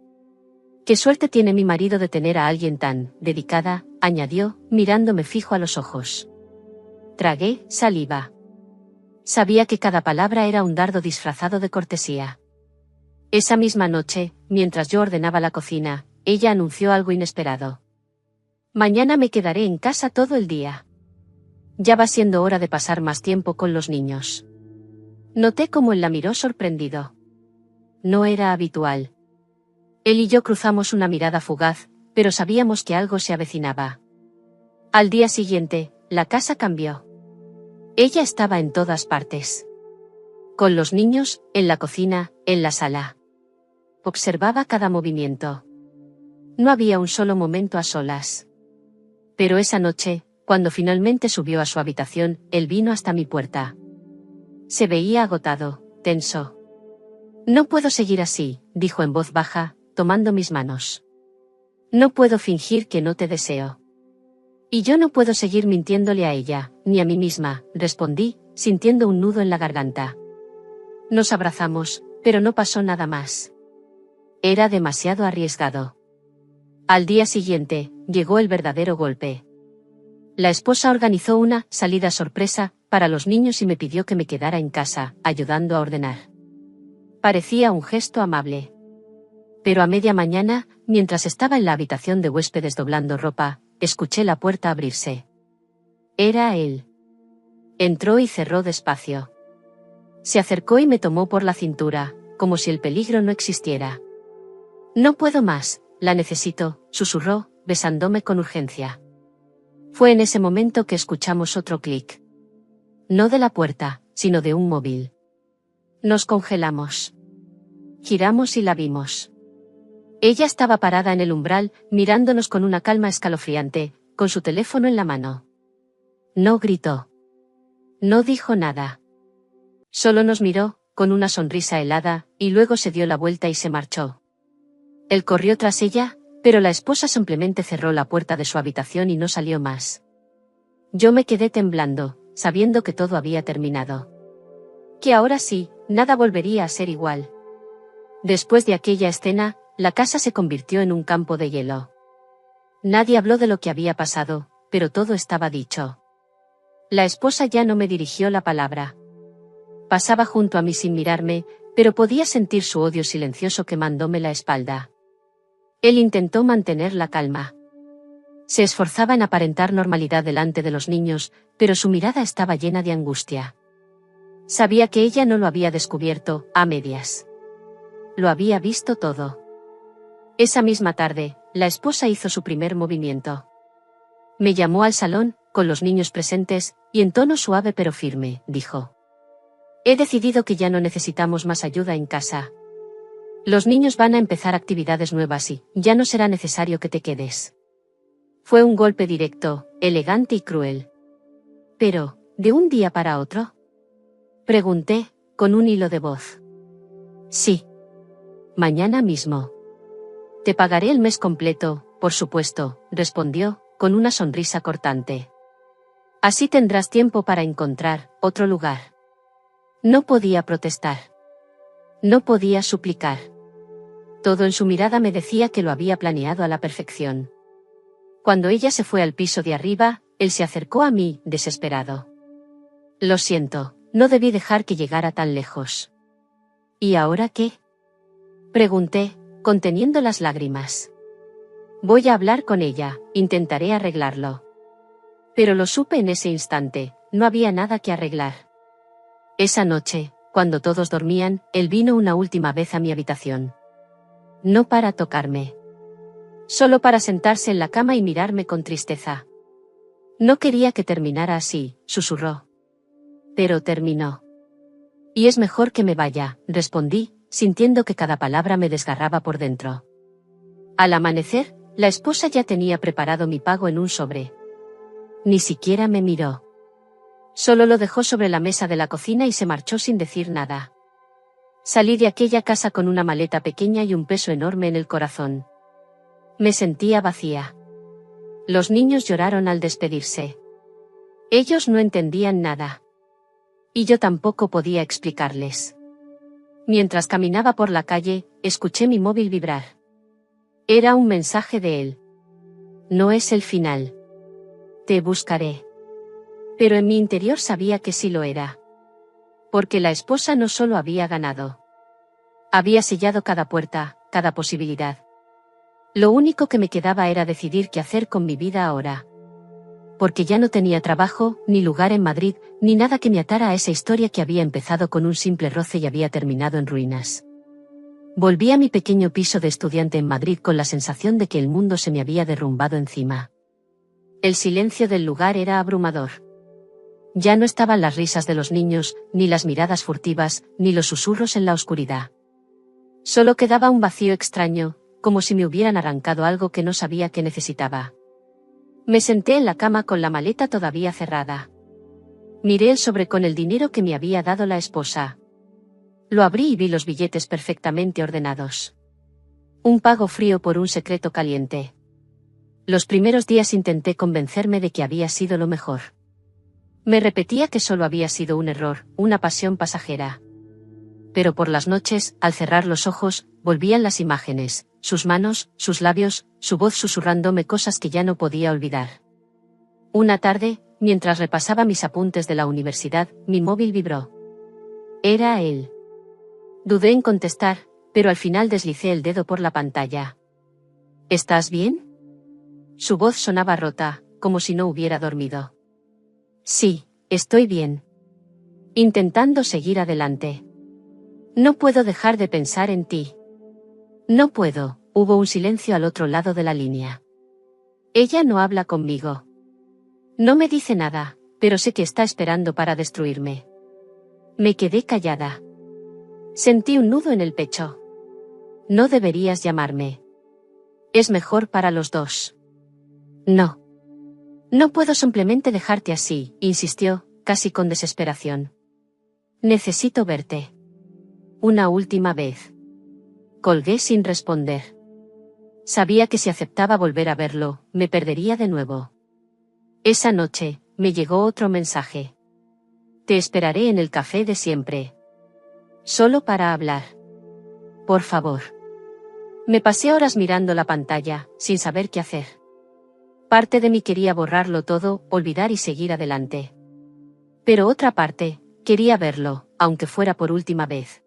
«Qué suerte tiene mi marido de tener a alguien tan dedicada», añadió, mirándome fijo a los ojos. Tragué saliva. Sabía que cada palabra era un dardo disfrazado de cortesía. Esa misma noche, mientras yo ordenaba la cocina, ella anunció algo inesperado. «Mañana me quedaré en casa todo el día. Ya va siendo hora de pasar más tiempo con los niños». Noté cómo él la miró sorprendido. No era habitual. Él y yo cruzamos una mirada fugaz, pero sabíamos que algo se avecinaba. Al día siguiente, la casa cambió. Ella estaba en todas partes. Con los niños, en la cocina, en la sala. Observaba cada movimiento. No había un solo momento a solas. Pero esa noche, cuando finalmente subió a su habitación, él vino hasta mi puerta. Se veía agotado, tenso. «No puedo seguir así», dijo en voz baja, tomando mis manos. «No puedo fingir que no te deseo. Y yo no puedo seguir mintiéndole a ella, ni a mí misma», respondí, sintiendo un nudo en la garganta. Nos abrazamos, pero no pasó nada más. Era demasiado arriesgado. Al día siguiente, llegó el verdadero golpe. La esposa organizó una salida sorpresa para los niños y me pidió que me quedara en casa, ayudando a ordenar. Parecía un gesto amable. Pero a media mañana, mientras estaba en la habitación de huéspedes doblando ropa, escuché la puerta abrirse. Era él. Entró y cerró despacio. Se acercó y me tomó por la cintura, como si el peligro no existiera. «No puedo más, la necesito», susurró, besándome con urgencia. Fue en ese momento que escuchamos otro clic. No de la puerta, sino de un móvil. Nos congelamos. Giramos y la vimos. Ella estaba parada en el umbral, mirándonos con una calma escalofriante, con su teléfono en la mano. No gritó. No dijo nada. Solo nos miró, con una sonrisa helada, y luego se dio la vuelta y se marchó. Él corrió tras ella, pero la esposa simplemente cerró la puerta de su habitación y no salió más. Yo me quedé temblando, sabiendo que todo había terminado. Que ahora sí, nada volvería a ser igual. Después de aquella escena, la casa se convirtió en un campo de hielo. Nadie habló de lo que había pasado, pero todo estaba dicho. La esposa ya no me dirigió la palabra. Pasaba junto a mí sin mirarme, pero podía sentir su odio silencioso quemándome la espalda. Él intentó mantener la calma. Se esforzaba en aparentar normalidad delante de los niños, pero su mirada estaba llena de angustia. Sabía que ella no lo había descubierto, a medias. Lo había visto todo. Esa misma tarde, la esposa hizo su primer movimiento. Me llamó al salón, con los niños presentes, y en tono suave pero firme, dijo. He decidido que ya no necesitamos más ayuda en casa. Los niños van a empezar actividades nuevas y ya no será necesario que te quedes. Fue un golpe directo, elegante y cruel. Pero, ¿de un día para otro? Pregunté, con un hilo de voz. Sí. Mañana mismo. Te pagaré el mes completo, por supuesto, respondió, con una sonrisa cortante. Así tendrás tiempo para encontrar otro lugar. No podía protestar. No podía suplicar. Todo en su mirada me decía que lo había planeado a la perfección. Cuando ella se fue al piso de arriba, él se acercó a mí, desesperado. Lo siento, no debí dejar que llegara tan lejos. ¿Y ahora qué? Pregunté, conteniendo las lágrimas. Voy a hablar con ella, intentaré arreglarlo. Pero lo supe en ese instante, no había nada que arreglar. Esa noche, cuando todos dormían, él vino una última vez a mi habitación. No para tocarme. Solo para sentarse en la cama y mirarme con tristeza. No quería que terminara así, susurró. Pero terminó. Y es mejor que me vaya, respondí, sintiendo que cada palabra me desgarraba por dentro. Al amanecer, la esposa ya tenía preparado mi pago en un sobre. Ni siquiera me miró. Solo lo dejó sobre la mesa de la cocina y se marchó sin decir nada. Salí de aquella casa con una maleta pequeña y un peso enorme en el corazón. Me sentía vacía. Los niños lloraron al despedirse. Ellos no entendían nada. Y yo tampoco podía explicarles. Mientras caminaba por la calle, escuché mi móvil vibrar. Era un mensaje de él. No es el final. Te buscaré. Pero en mi interior sabía que sí lo era. Porque la esposa no solo había ganado. Había sellado cada puerta, cada posibilidad. Lo único que me quedaba era decidir qué hacer con mi vida ahora. Porque ya no tenía trabajo, ni lugar en Madrid, ni nada que me atara a esa historia que había empezado con un simple roce y había terminado en ruinas. Volví a mi pequeño piso de estudiante en Madrid con la sensación de que el mundo se me había derrumbado encima. El silencio del lugar era abrumador. Ya no estaban las risas de los niños, ni las miradas furtivas, ni los susurros en la oscuridad. Solo quedaba un vacío extraño, como si me hubieran arrancado algo que no sabía que necesitaba. Me senté en la cama con la maleta todavía cerrada. Miré el sobre con el dinero que me había dado la esposa. Lo abrí y vi los billetes perfectamente ordenados. Un pago frío por un secreto caliente. Los primeros días intenté convencerme de que había sido lo mejor. Me repetía que solo había sido un error, una pasión pasajera. Pero por las noches, al cerrar los ojos, volvían las imágenes, sus manos, sus labios, su voz susurrándome cosas que ya no podía olvidar. Una tarde, mientras repasaba mis apuntes de la universidad, mi móvil vibró. Era él. Dudé en contestar, pero al final deslicé el dedo por la pantalla. ¿Estás bien? Su voz sonaba rota, como si no hubiera dormido. Sí, estoy bien. Intentando seguir adelante. No puedo dejar de pensar en ti. No puedo, hubo un silencio al otro lado de la línea. Ella no habla conmigo. No me dice nada, pero sé que está esperando para destruirme. Me quedé callada. Sentí un nudo en el pecho. No deberías llamarme. Es mejor para los dos. No. No puedo simplemente dejarte así, insistió, casi con desesperación. Necesito verte. Una última vez. Colgué sin responder. Sabía que si aceptaba volver a verlo, me perdería de nuevo. Esa noche, me llegó otro mensaje. Te esperaré en el café de siempre. Solo para hablar. Por favor. Me pasé horas mirando la pantalla, sin saber qué hacer. Parte de mí quería borrarlo todo, olvidar y seguir adelante. Pero otra parte, quería verlo, aunque fuera por última vez.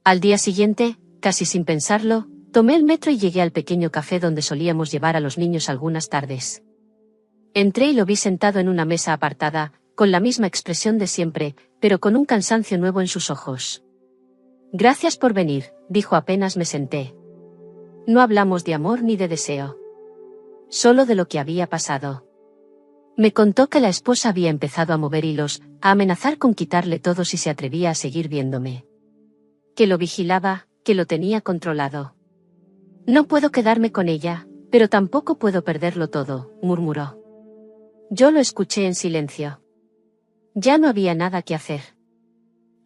Al día siguiente, casi sin pensarlo, tomé el metro y llegué al pequeño café donde solíamos llevar a los niños algunas tardes. Entré y lo vi sentado en una mesa apartada, con la misma expresión de siempre, pero con un cansancio nuevo en sus ojos. Gracias por venir, dijo apenas me senté. No hablamos de amor ni de deseo. Solo de lo que había pasado. Me contó que la esposa había empezado a mover hilos, a amenazar con quitarle todo si se atrevía a seguir viéndome. Que lo vigilaba, que lo tenía controlado. No puedo quedarme con ella, pero tampoco puedo perderlo todo, murmuró. Yo lo escuché en silencio. Ya no había nada que hacer.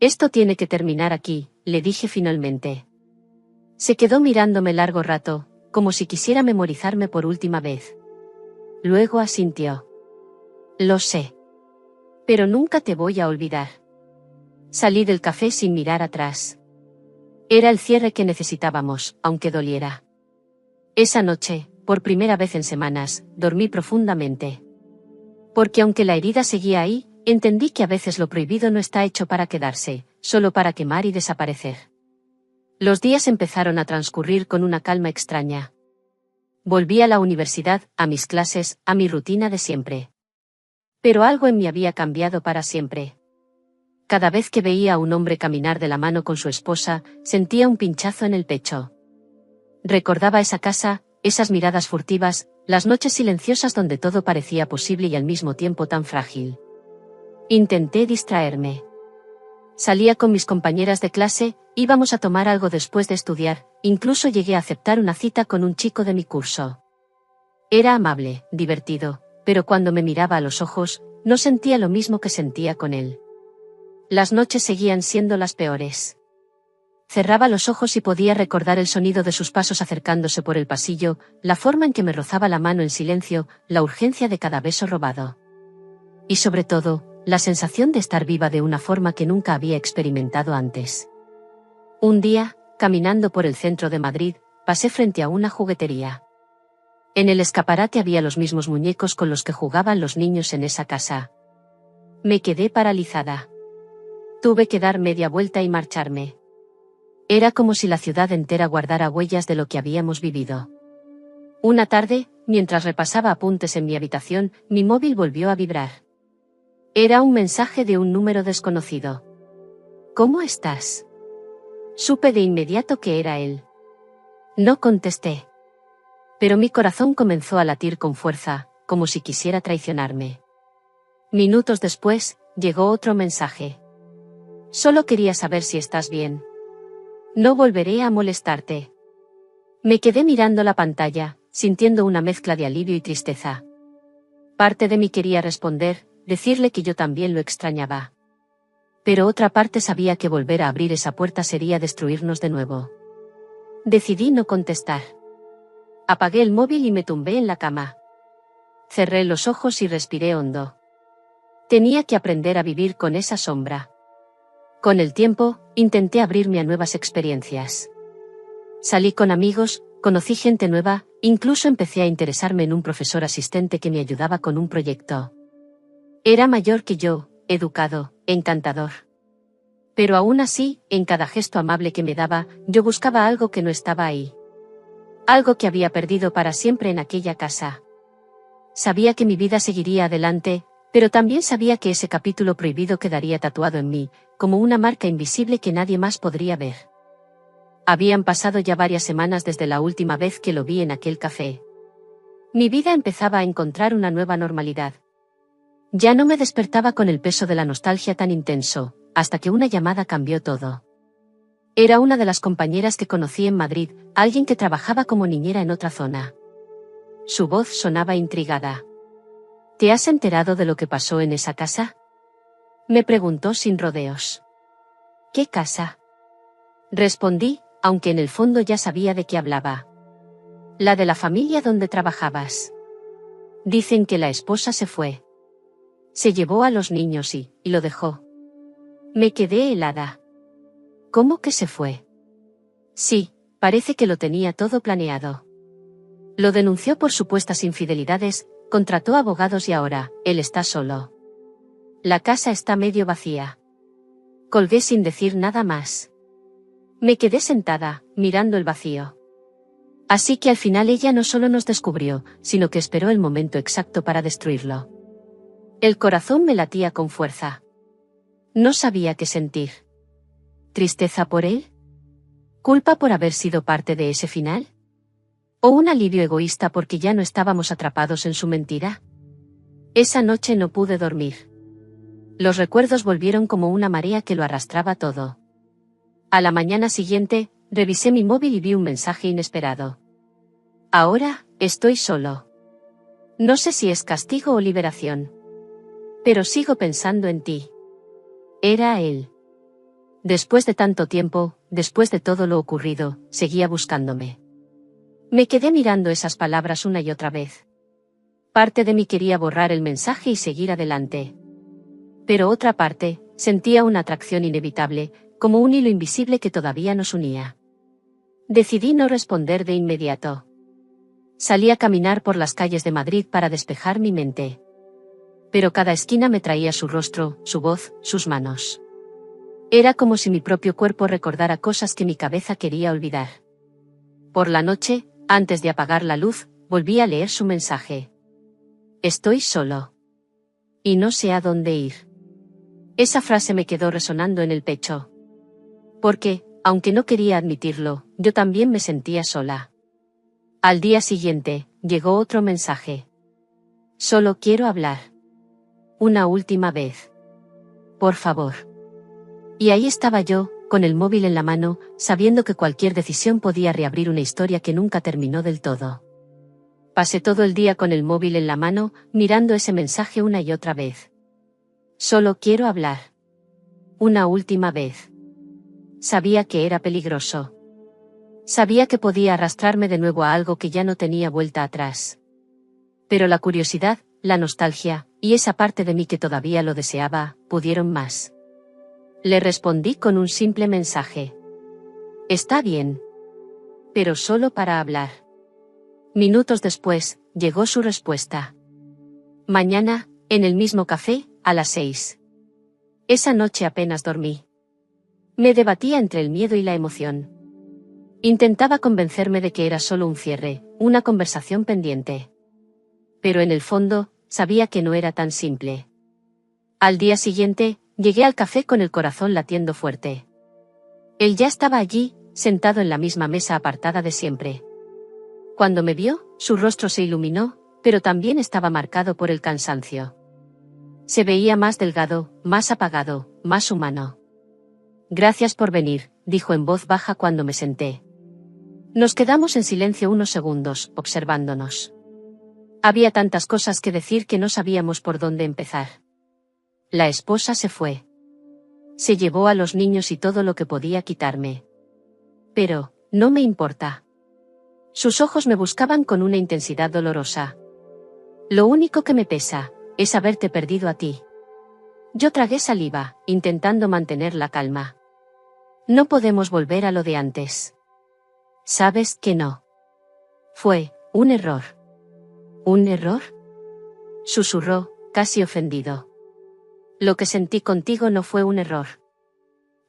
Esto tiene que terminar aquí, le dije finalmente. Se quedó mirándome largo rato, como si quisiera memorizarme por última vez. Luego asintió. Lo sé. Pero nunca te voy a olvidar. Salí del café sin mirar atrás. Era el cierre que necesitábamos, aunque doliera. Esa noche, por primera vez en semanas, dormí profundamente. Porque aunque la herida seguía ahí, entendí que a veces lo prohibido no está hecho para quedarse, solo para quemar y desaparecer. Los días empezaron a transcurrir con una calma extraña. Volví a la universidad, a mis clases, a mi rutina de siempre. Pero algo en mí había cambiado para siempre. Cada vez que veía a un hombre caminar de la mano con su esposa, sentía un pinchazo en el pecho. Recordaba esa casa, esas miradas furtivas, las noches silenciosas donde todo parecía posible y al mismo tiempo tan frágil. Intenté distraerme. Salía con mis compañeras de clase, íbamos a tomar algo después de estudiar, incluso llegué a aceptar una cita con un chico de mi curso. Era amable, divertido, pero cuando me miraba a los ojos, no sentía lo mismo que sentía con él. Las noches seguían siendo las peores. Cerraba los ojos y podía recordar el sonido de sus pasos acercándose por el pasillo, la forma en que me rozaba la mano en silencio, la urgencia de cada beso robado. Y sobre todo, la sensación de estar viva de una forma que nunca había experimentado antes. Un día, caminando por el centro de Madrid, pasé frente a una juguetería. En el escaparate había los mismos muñecos con los que jugaban los niños en esa casa. Me quedé paralizada. Tuve que dar media vuelta y marcharme. Era como si la ciudad entera guardara huellas de lo que habíamos vivido. Una tarde, mientras repasaba apuntes en mi habitación, mi móvil volvió a vibrar. Era un mensaje de un número desconocido. ¿Cómo estás? Supe de inmediato que era él. No contesté. Pero mi corazón comenzó a latir con fuerza, como si quisiera traicionarme. Minutos después, llegó otro mensaje. Solo quería saber si estás bien. No volveré a molestarte. Me quedé mirando la pantalla, sintiendo una mezcla de alivio y tristeza. Parte de mí quería responder, decirle que yo también lo extrañaba. Pero otra parte sabía que volver a abrir esa puerta sería destruirnos de nuevo. Decidí no contestar. Apagué el móvil y me tumbé en la cama. Cerré los ojos y respiré hondo. Tenía que aprender a vivir con esa sombra. Con el tiempo, intenté abrirme a nuevas experiencias. Salí con amigos, conocí gente nueva, incluso empecé a interesarme en un profesor asistente que me ayudaba con un proyecto. Era mayor que yo, educado, encantador. Pero aún así, en cada gesto amable que me daba, yo buscaba algo que no estaba ahí. Algo que había perdido para siempre en aquella casa. Sabía que mi vida seguiría adelante, pero también sabía que ese capítulo prohibido quedaría tatuado en mí, como una marca invisible que nadie más podría ver. Habían pasado ya varias semanas desde la última vez que lo vi en aquel café. Mi vida empezaba a encontrar una nueva normalidad. Ya no me despertaba con el peso de la nostalgia tan intenso, hasta que una llamada cambió todo. Era una de las compañeras que conocí en Madrid, alguien que trabajaba como niñera en otra zona. Su voz sonaba intrigada. ¿Te has enterado de lo que pasó en esa casa? Me preguntó sin rodeos. ¿Qué casa? Respondí, aunque en el fondo ya sabía de qué hablaba. La de la familia donde trabajabas. Dicen que la esposa se fue. Se llevó a los niños y lo dejó. Me quedé helada. ¿Cómo que se fue? Sí, parece que lo tenía todo planeado. Lo denunció por supuestas infidelidades, contrató abogados y ahora, él está solo. La casa está medio vacía. Colgué sin decir nada más. Me quedé sentada, mirando el vacío. Así que al final ella no solo nos descubrió, sino que esperó el momento exacto para destruirlo. El corazón me latía con fuerza. No sabía qué sentir. ¿Tristeza por él? ¿Culpa por haber sido parte de ese final? ¿O un alivio egoísta porque ya no estábamos atrapados en su mentira? Esa noche no pude dormir. Los recuerdos volvieron como una marea que lo arrastraba todo. A la mañana siguiente, revisé mi móvil y vi un mensaje inesperado. Ahora, estoy solo. No sé si es castigo o liberación. Pero sigo pensando en ti. Era él. Después de tanto tiempo, después de todo lo ocurrido, seguía buscándome. Me quedé mirando esas palabras una y otra vez. Parte de mí quería borrar el mensaje y seguir adelante. Pero otra parte, sentía una atracción inevitable, como un hilo invisible que todavía nos unía. Decidí no responder de inmediato. Salí a caminar por las calles de Madrid para despejar mi mente. Pero cada esquina me traía su rostro, su voz, sus manos. Era como si mi propio cuerpo recordara cosas que mi cabeza quería olvidar. Por la noche, antes de apagar la luz, volví a leer su mensaje. Estoy solo. Y no sé a dónde ir. Esa frase me quedó resonando en el pecho. Porque, aunque no quería admitirlo, yo también me sentía sola. Al día siguiente, llegó otro mensaje. Solo quiero hablar. Una última vez. Por favor. Y ahí estaba yo, con el móvil en la mano, sabiendo que cualquier decisión podía reabrir una historia que nunca terminó del todo. Pasé todo el día con el móvil en la mano, mirando ese mensaje una y otra vez. Solo quiero hablar. Una última vez. Sabía que era peligroso. Sabía que podía arrastrarme de nuevo a algo que ya no tenía vuelta atrás. Pero la curiosidad, la nostalgia, y esa parte de mí que todavía lo deseaba, pudieron más. Le respondí con un simple mensaje. Está bien. Pero solo para hablar. Minutos después, llegó su respuesta. Mañana, en el mismo café, a las 6. Esa noche apenas dormí. Me debatía entre el miedo y la emoción. Intentaba convencerme de que era solo un cierre, una conversación pendiente. Pero en el fondo, sabía que no era tan simple. Al día siguiente, llegué al café con el corazón latiendo fuerte. Él ya estaba allí, sentado en la misma mesa apartada de siempre. Cuando me vio, su rostro se iluminó, pero también estaba marcado por el cansancio. Se veía más delgado, más apagado, más humano. Gracias por venir, dijo en voz baja cuando me senté. Nos quedamos en silencio unos segundos, observándonos. Había tantas cosas que decir que no sabíamos por dónde empezar. La esposa se fue. Se llevó a los niños y todo lo que podía quitarme. Pero, no me importa. Sus ojos me buscaban con una intensidad dolorosa. Lo único que me pesa, es haberte perdido a ti. Yo tragué saliva, intentando mantener la calma. No podemos volver a lo de antes. Sabes que no. Fue un error. ¿Un error? Susurró, casi ofendido. Lo que sentí contigo no fue un error.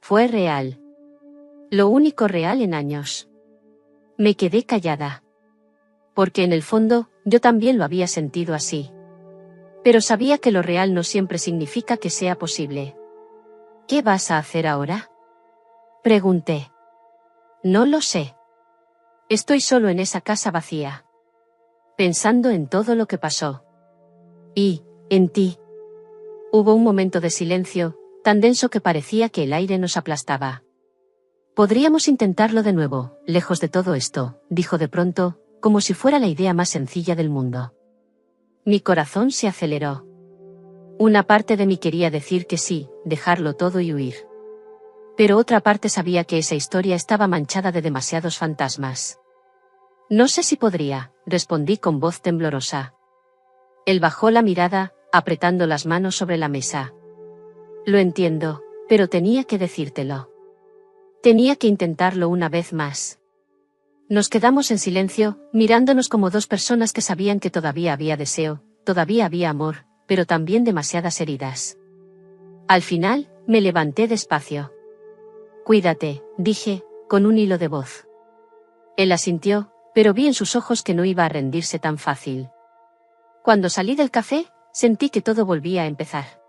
Fue real. Lo único real en años. Me quedé callada. Porque en el fondo, yo también lo había sentido así. Pero sabía que lo real no siempre significa que sea posible. ¿Qué vas a hacer ahora? Pregunté. No lo sé. Estoy solo en esa casa vacía. Pensando en todo lo que pasó. Y, en ti. Hubo un momento de silencio, tan denso que parecía que el aire nos aplastaba. Podríamos intentarlo de nuevo, lejos de todo esto, dijo de pronto, como si fuera la idea más sencilla del mundo. Mi corazón se aceleró. Una parte de mí quería decir que sí, dejarlo todo y huir. Pero otra parte sabía que esa historia estaba manchada de demasiados fantasmas. No sé si podría, respondí con voz temblorosa. Él bajó la mirada, apretando las manos sobre la mesa. Lo entiendo, pero tenía que decírtelo. Tenía que intentarlo una vez más. Nos quedamos en silencio, mirándonos como dos personas que sabían que todavía había deseo, todavía había amor, pero también demasiadas heridas. Al final, me levanté despacio. Cuídate, dije, con un hilo de voz. Él asintió, pero vi en sus ojos que no iba a rendirse tan fácil. Cuando salí del café, sentí que todo volvía a empezar.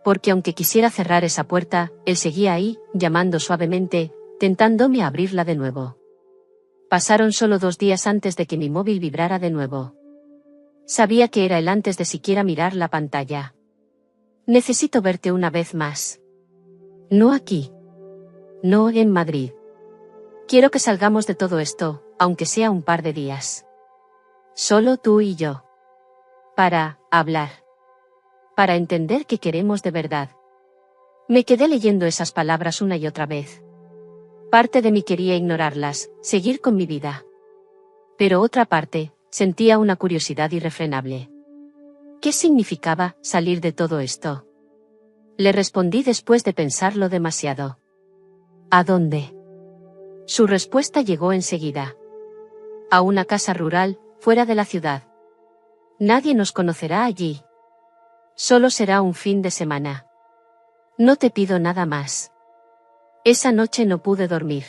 Porque aunque quisiera cerrar esa puerta, él seguía ahí, llamando suavemente, tentándome a abrirla de nuevo. Pasaron solo 2 días antes de que mi móvil vibrara de nuevo. Sabía que era él antes de siquiera mirar la pantalla. Necesito verte una vez más. No aquí. No en Madrid. Quiero que salgamos de todo esto, aunque sea un par de días. Solo tú y yo. Para hablar. Para entender qué queremos de verdad. Me quedé leyendo esas palabras una y otra vez. Parte de mí quería ignorarlas, seguir con mi vida. Pero otra parte, sentía una curiosidad irrefrenable. ¿Qué significaba salir de todo esto? Le respondí después de pensarlo demasiado. ¿A dónde? Su respuesta llegó enseguida. A una casa rural, fuera de la ciudad. Nadie nos conocerá allí. Solo será un fin de semana. No te pido nada más. Esa noche no pude dormir.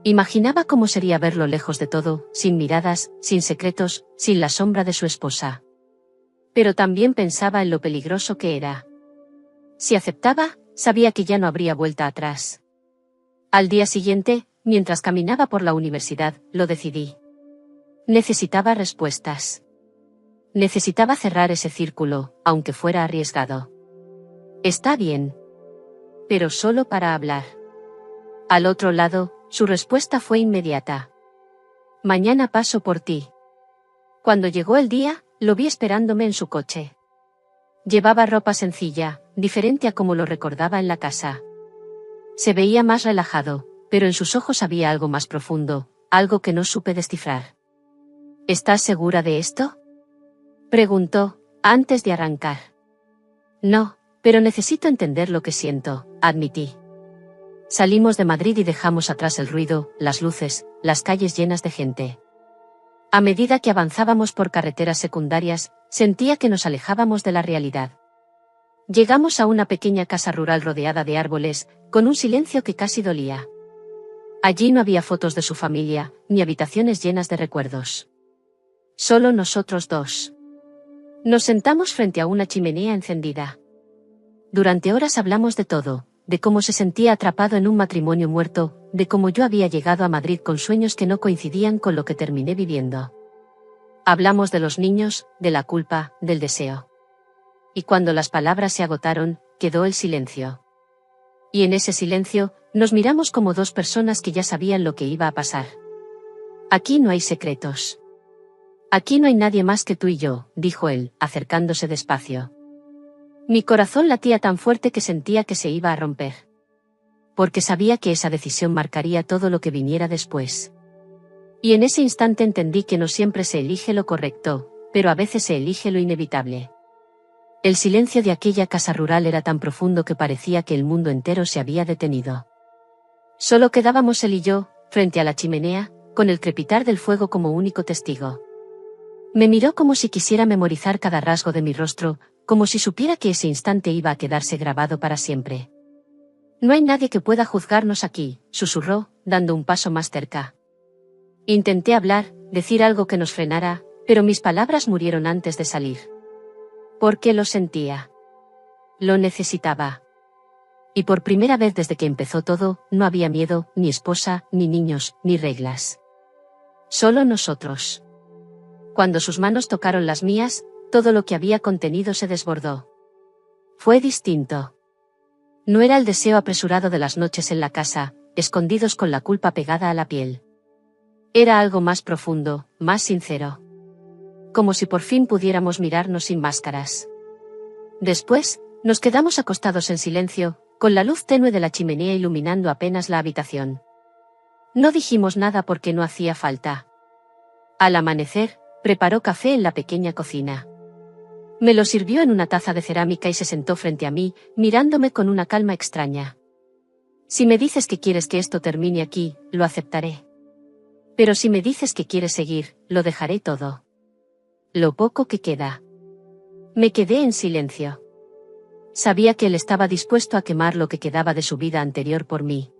Imaginaba cómo sería verlo lejos de todo, sin miradas, sin secretos, sin la sombra de su esposa. Pero también pensaba en lo peligroso que era. Si aceptaba, sabía que ya no habría vuelta atrás. Al día siguiente, mientras caminaba por la universidad, lo decidí. Necesitaba respuestas. Necesitaba cerrar ese círculo, aunque fuera arriesgado. Está bien. Pero solo para hablar. Al otro lado, su respuesta fue inmediata. Mañana paso por ti. Cuando llegó el día, lo vi esperándome en su coche. Llevaba ropa sencilla, diferente a como lo recordaba en la casa. Se veía más relajado, pero en sus ojos había algo más profundo, algo que no supe descifrar. ¿Estás segura de esto?, preguntó, antes de arrancar. No, pero necesito entender lo que siento, admití. Salimos de Madrid y dejamos atrás el ruido, las luces, las calles llenas de gente. A medida que avanzábamos por carreteras secundarias, sentía que nos alejábamos de la realidad. Llegamos a una pequeña casa rural rodeada de árboles, con un silencio que casi dolía. Allí no había fotos de su familia, ni habitaciones llenas de recuerdos. Solo nosotros dos. Nos sentamos frente a una chimenea encendida. Durante horas hablamos de todo, de cómo se sentía atrapado en un matrimonio muerto, de cómo yo había llegado a Madrid con sueños que no coincidían con lo que terminé viviendo. Hablamos de los niños, de la culpa, del deseo. Y cuando las palabras se agotaron, quedó el silencio. Y en ese silencio, nos miramos como dos personas que ya sabían lo que iba a pasar. Aquí no hay secretos. Aquí no hay nadie más que tú y yo, dijo él, acercándose despacio. Mi corazón latía tan fuerte que sentía que se iba a romper. Porque sabía que esa decisión marcaría todo lo que viniera después. Y en ese instante entendí que no siempre se elige lo correcto, pero a veces se elige lo inevitable. El silencio de aquella casa rural era tan profundo que parecía que el mundo entero se había detenido. Solo quedábamos él y yo, frente a la chimenea, con el crepitar del fuego como único testigo. Me miró como si quisiera memorizar cada rasgo de mi rostro, como si supiera que ese instante iba a quedarse grabado para siempre. No hay nadie que pueda juzgarnos aquí, susurró, dando un paso más cerca. Intenté hablar, decir algo que nos frenara, pero mis palabras murieron antes de salir. Porque lo sentía. Lo necesitaba. Y por primera vez desde que empezó todo, no había miedo, ni esposa, ni niños, ni reglas. Solo nosotros. Cuando sus manos tocaron las mías, todo lo que había contenido se desbordó. Fue distinto. No era el deseo apresurado de las noches en la casa, escondidos con la culpa pegada a la piel. Era algo más profundo, más sincero. Como si por fin pudiéramos mirarnos sin máscaras. Después, nos quedamos acostados en silencio, con la luz tenue de la chimenea iluminando apenas la habitación. No dijimos nada porque no hacía falta. Al amanecer, preparó café en la pequeña cocina. Me lo sirvió en una taza de cerámica y se sentó frente a mí, mirándome con una calma extraña. Si me dices que quieres que esto termine aquí, lo aceptaré. Pero si me dices que quieres seguir, lo dejaré todo. Lo poco que queda. Me quedé en silencio. Sabía que él estaba dispuesto a quemar lo que quedaba de su vida anterior por mí.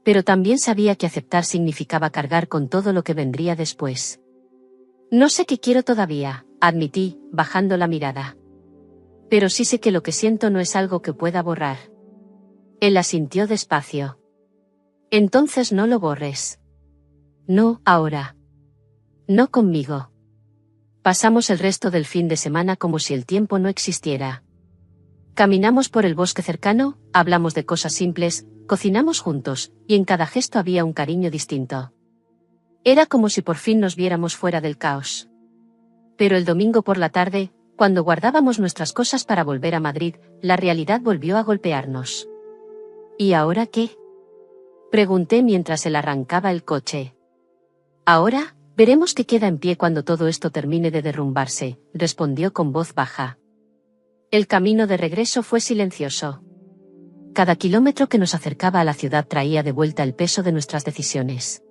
Pero también sabía que aceptar significaba cargar con todo lo que vendría después. No sé qué quiero todavía, admití, bajando la mirada. Pero sí sé que lo que siento no es algo que pueda borrar. Él asintió despacio. Entonces no lo borres. No, ahora. No conmigo. Pasamos el resto del fin de semana como si el tiempo no existiera. Caminamos por el bosque cercano, hablamos de cosas simples, cocinamos juntos, y en cada gesto había un cariño distinto. Era como si por fin nos viéramos fuera del caos. Pero el domingo por la tarde, cuando guardábamos nuestras cosas para volver a Madrid, la realidad volvió a golpearnos. ¿Y ahora qué?, pregunté mientras él arrancaba el coche. Ahora, Veremos qué queda en pie cuando todo esto termine de derrumbarse, respondió con voz baja. El camino de regreso fue silencioso. Cada kilómetro que nos acercaba a la ciudad traía de vuelta el peso de nuestras decisiones.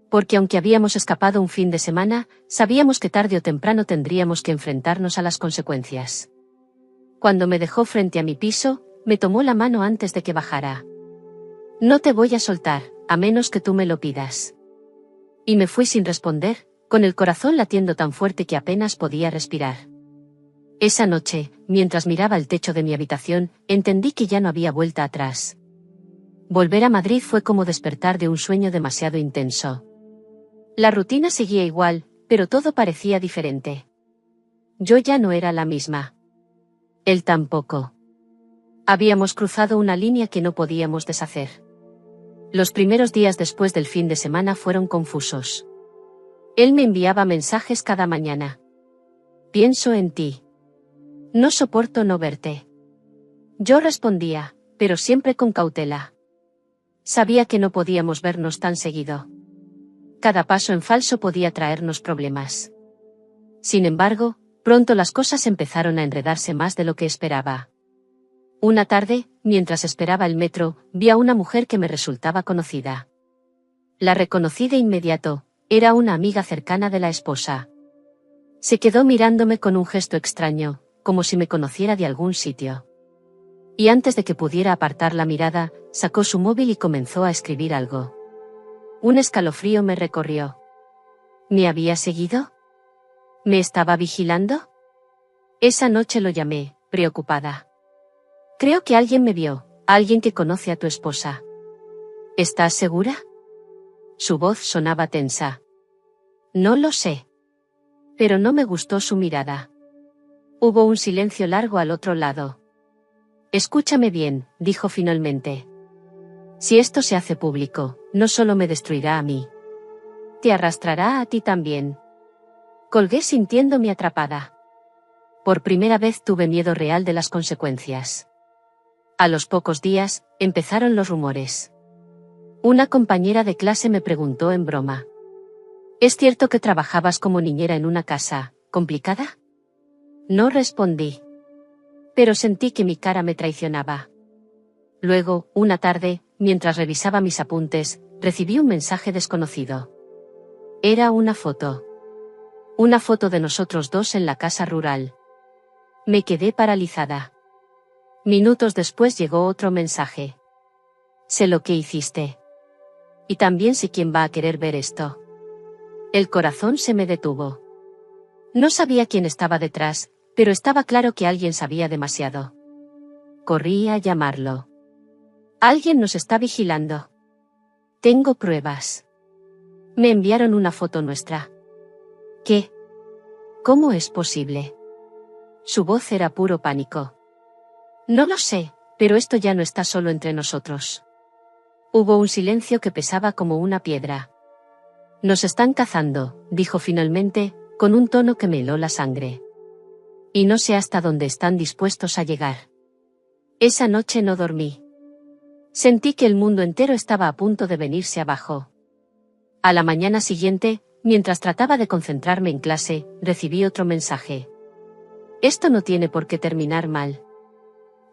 Porque aunque habíamos escapado un fin de semana, sabíamos que tarde o temprano tendríamos que enfrentarnos a las consecuencias. Cuando me dejó frente a mi piso, me tomó la mano antes de que bajara. No te voy a soltar, a menos que tú me lo pidas. Y me fui sin responder, con el corazón latiendo tan fuerte que apenas podía respirar. Esa noche, mientras miraba el techo de mi habitación, entendí que ya no había vuelta atrás. Volver a Madrid fue como despertar de un sueño demasiado intenso. La rutina seguía igual, pero todo parecía diferente. Yo ya no era la misma. Él tampoco. Habíamos cruzado una línea que no podíamos deshacer. Los primeros días después del fin de semana fueron confusos. Él me enviaba mensajes cada mañana. Pienso en ti. No soporto no verte. Yo respondía, pero siempre con cautela. Sabía que no podíamos vernos tan seguido. Cada paso en falso podía traernos problemas. Sin embargo, pronto las cosas empezaron a enredarse más de lo que esperaba. Una tarde, mientras esperaba el metro, vi a una mujer que me resultaba conocida. La reconocí de inmediato, era una amiga cercana de la esposa. Se quedó mirándome con un gesto extraño, como si me conociera de algún sitio. Y antes de que pudiera apartar la mirada, sacó su móvil y comenzó a escribir algo. Un escalofrío me recorrió. ¿Me había seguido? ¿Me estaba vigilando? Esa noche lo llamé, preocupada. Creo que alguien me vio, alguien que conoce a tu esposa. ¿Estás segura? Su voz sonaba tensa. No lo sé. Pero no me gustó su mirada. Hubo un silencio largo al otro lado. Escúchame bien, dijo finalmente. Si esto se hace público, no solo me destruirá a mí. Te arrastrará a ti también. Colgué sintiéndome atrapada. Por primera vez tuve miedo real de las consecuencias. A los pocos días, empezaron los rumores. Una compañera de clase me preguntó en broma. ¿Es cierto que trabajabas como niñera en una casa complicada? No respondí. Pero sentí que mi cara me traicionaba. Luego, una tarde, mientras revisaba mis apuntes, recibí un mensaje desconocido. Era una foto. Una foto de nosotros dos en la casa rural. Me quedé paralizada. Minutos después llegó otro mensaje. Sé lo que hiciste. Y también sé quién va a querer ver esto. El corazón se me detuvo. No sabía quién estaba detrás, pero estaba claro que alguien sabía demasiado. Corrí a llamarlo. Alguien nos está vigilando. Tengo pruebas. Me enviaron una foto nuestra. ¿Qué? ¿Cómo es posible? Su voz era puro pánico. No lo sé, pero esto ya no está solo entre nosotros. Hubo un silencio que pesaba como una piedra. Nos están cazando, dijo finalmente, con un tono que me heló la sangre. Y no sé hasta dónde están dispuestos a llegar. Esa noche no dormí. Sentí que el mundo entero estaba a punto de venirse abajo. A la mañana siguiente, mientras trataba de concentrarme en clase, recibí otro mensaje. Esto no tiene por qué terminar mal.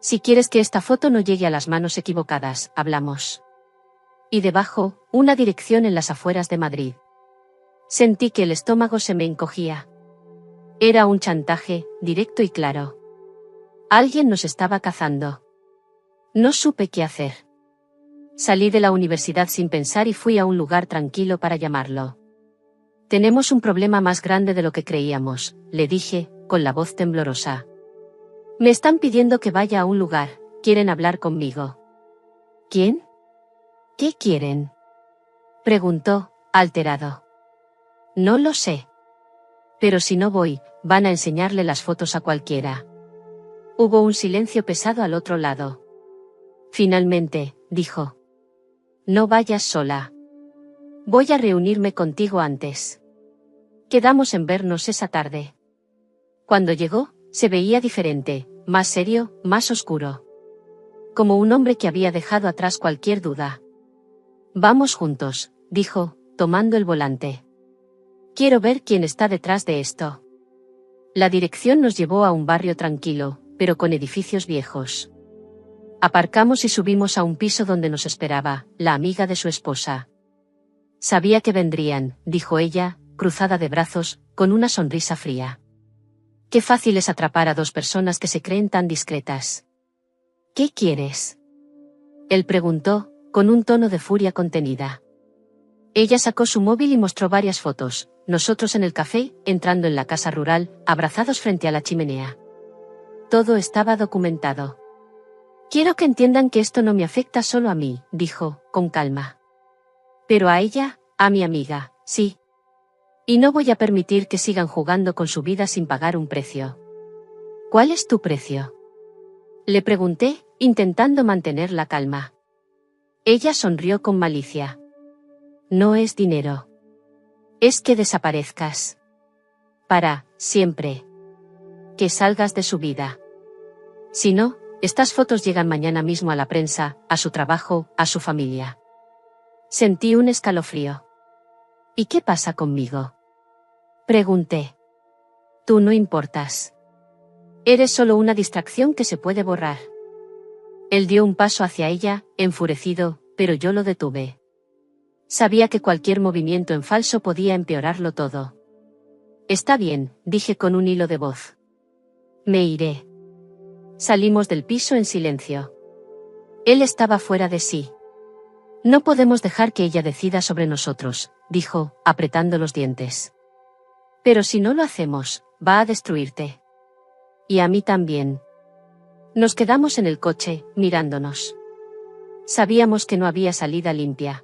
Si quieres que esta foto no llegue a las manos equivocadas, hablamos. Y debajo, una dirección en las afueras de Madrid. Sentí que el estómago se me encogía. Era un chantaje, directo y claro. Alguien nos estaba cazando. No supe qué hacer. Salí de la universidad sin pensar y fui a un lugar tranquilo para llamarlo. Tenemos un problema más grande de lo que creíamos, le dije, con la voz temblorosa. Me están pidiendo que vaya a un lugar, quieren hablar conmigo. ¿Quién? ¿Qué quieren? Preguntó, alterado. No lo sé. Pero si no voy, van a enseñarle las fotos a cualquiera. Hubo un silencio pesado al otro lado. Finalmente, dijo. No vayas sola. Voy a reunirme contigo antes. Quedamos en vernos esa tarde. Cuando llegó, se veía diferente, más serio, más oscuro. Como un hombre que había dejado atrás cualquier duda. Vamos juntos, dijo, tomando el volante. Quiero ver quién está detrás de esto. La dirección nos llevó a un barrio tranquilo, pero con edificios viejos. Aparcamos y subimos a un piso donde nos esperaba la amiga de su esposa. Sabía que vendrían, dijo ella, cruzada de brazos, con una sonrisa fría. Qué fácil es atrapar a dos personas que se creen tan discretas. ¿Qué quieres? Él preguntó, con un tono de furia contenida. Ella sacó su móvil y mostró varias fotos, nosotros en el café, entrando en la casa rural, abrazados frente a la chimenea. Todo estaba documentado. Quiero que entiendan que esto no me afecta solo a mí, dijo, con calma. Pero a ella, a mi amiga, sí. Y no voy a permitir que sigan jugando con su vida sin pagar un precio. ¿Cuál es tu precio? Le pregunté, intentando mantener la calma. Ella sonrió con malicia. No es dinero. Es que desaparezcas. Para siempre. Que salgas de su vida. Si no, estas fotos llegan mañana mismo a la prensa, a su trabajo, a su familia. Sentí un escalofrío. ¿Y qué pasa conmigo? Pregunté. Tú no importas. Eres solo una distracción que se puede borrar. Él dio un paso hacia ella, enfurecido, pero yo lo detuve. Sabía que cualquier movimiento en falso podía empeorarlo todo. Está bien, dije con un hilo de voz. Me iré. Salimos del piso en silencio. Él estaba fuera de sí. No podemos dejar que ella decida sobre nosotros, dijo, apretando los dientes. Pero si no lo hacemos, va a destruirte. Y a mí también. Nos quedamos en el coche, mirándonos. Sabíamos que no había salida limpia.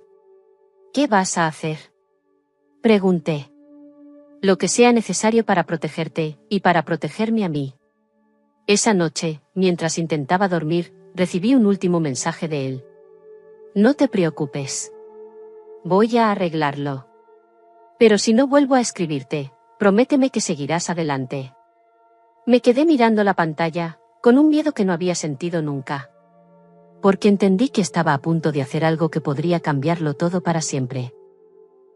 ¿Qué vas a hacer? Pregunté. Lo que sea necesario para protegerte, y para protegerme a mí. Esa noche, mientras intentaba dormir, recibí un último mensaje de él. No te preocupes. Voy a arreglarlo. Pero si no vuelvo a escribirte, prométeme que seguirás adelante. Me quedé mirando la pantalla, con un miedo que no había sentido nunca. Porque entendí que estaba a punto de hacer algo que podría cambiarlo todo para siempre.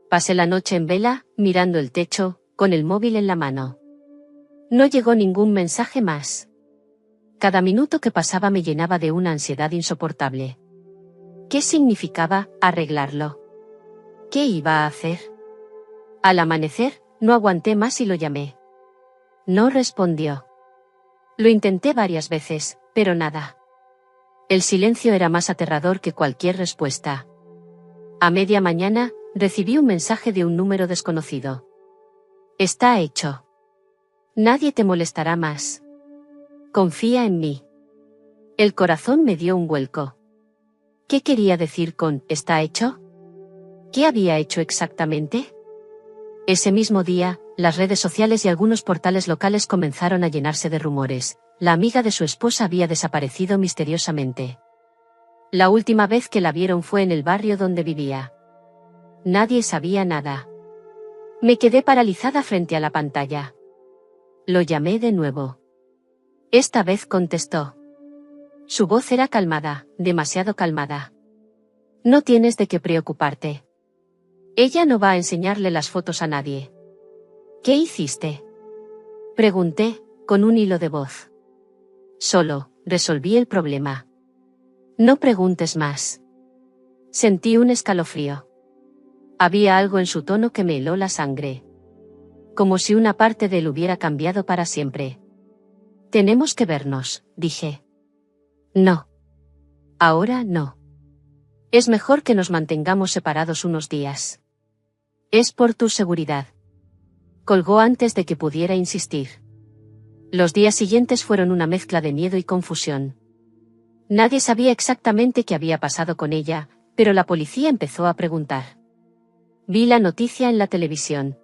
Pasé la noche en vela, mirando el techo, con el móvil en la mano. No llegó ningún mensaje más. Cada minuto que pasaba me llenaba de una ansiedad insoportable. ¿Qué significaba arreglarlo? ¿Qué iba a hacer? Al amanecer, no aguanté más y lo llamé. No respondió. Lo intenté varias veces, pero nada. El silencio era más aterrador que cualquier respuesta. A media mañana, recibí un mensaje de un número desconocido. Está hecho. Nadie te molestará más. Confía en mí. El corazón me dio un vuelco. ¿Qué quería decir con «está hecho»? ¿Qué había hecho exactamente? Ese mismo día, las redes sociales y algunos portales locales comenzaron a llenarse de rumores. La amiga de su esposa había desaparecido misteriosamente. La última vez que la vieron fue en el barrio donde vivía. Nadie sabía nada. Me quedé paralizada frente a la pantalla. Lo llamé de nuevo. Esta vez contestó. Su voz era calmada, demasiado calmada. No tienes de qué preocuparte. Ella no va a enseñarle las fotos a nadie. ¿Qué hiciste? Pregunté, con un hilo de voz. Solo, resolví el problema. No preguntes más. Sentí un escalofrío. Había algo en su tono que me heló la sangre. Como si una parte de él hubiera cambiado para siempre. Tenemos que vernos, dije. No. Ahora no. Es mejor que nos mantengamos separados unos días. Es por tu seguridad. Colgó antes de que pudiera insistir. Los días siguientes fueron una mezcla de miedo y confusión. Nadie sabía exactamente qué había pasado con ella, pero la policía empezó a preguntar. Vi la noticia en la televisión.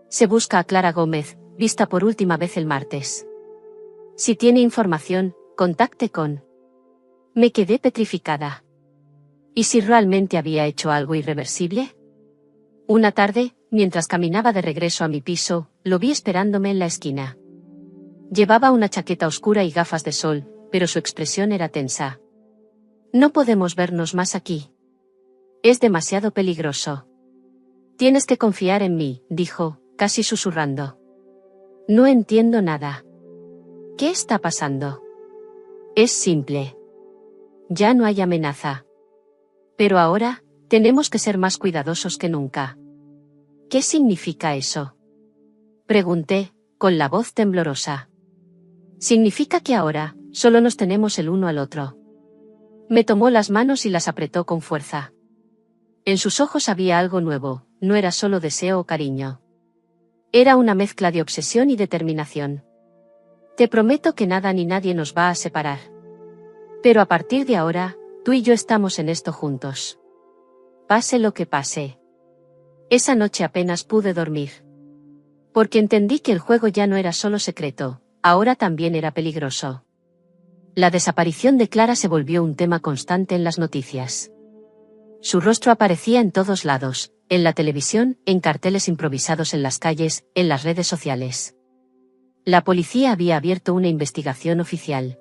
Se busca a Clara Gómez, vista por última vez el martes. Si tiene información, contacte con. Me quedé petrificada. ¿Y si realmente había hecho algo irreversible? Una tarde, mientras caminaba de regreso a mi piso, lo vi esperándome en la esquina. Llevaba una chaqueta oscura y gafas de sol, pero su expresión era tensa. No podemos vernos más aquí. Es demasiado peligroso. Tienes que confiar en mí, dijo, casi susurrando. No entiendo nada. ¿Qué está pasando? Es simple. Ya no hay amenaza. Pero ahora, tenemos que ser más cuidadosos que nunca. ¿Qué significa eso? Pregunté, con la voz temblorosa. Significa que ahora, solo nos tenemos el uno al otro. Me tomó las manos y las apretó con fuerza. En sus ojos había algo nuevo, no era solo deseo o cariño. Era una mezcla de obsesión y determinación. Te prometo que nada ni nadie nos va a separar. Pero a partir de ahora, tú y yo estamos en esto juntos. Pase lo que pase. Esa noche apenas pude dormir. Porque entendí que el juego ya no era solo secreto, ahora también era peligroso. La desaparición de Clara se volvió un tema constante en las noticias. Su rostro aparecía en todos lados, en la televisión, en carteles improvisados en las calles, en las redes sociales. La policía había abierto una investigación oficial.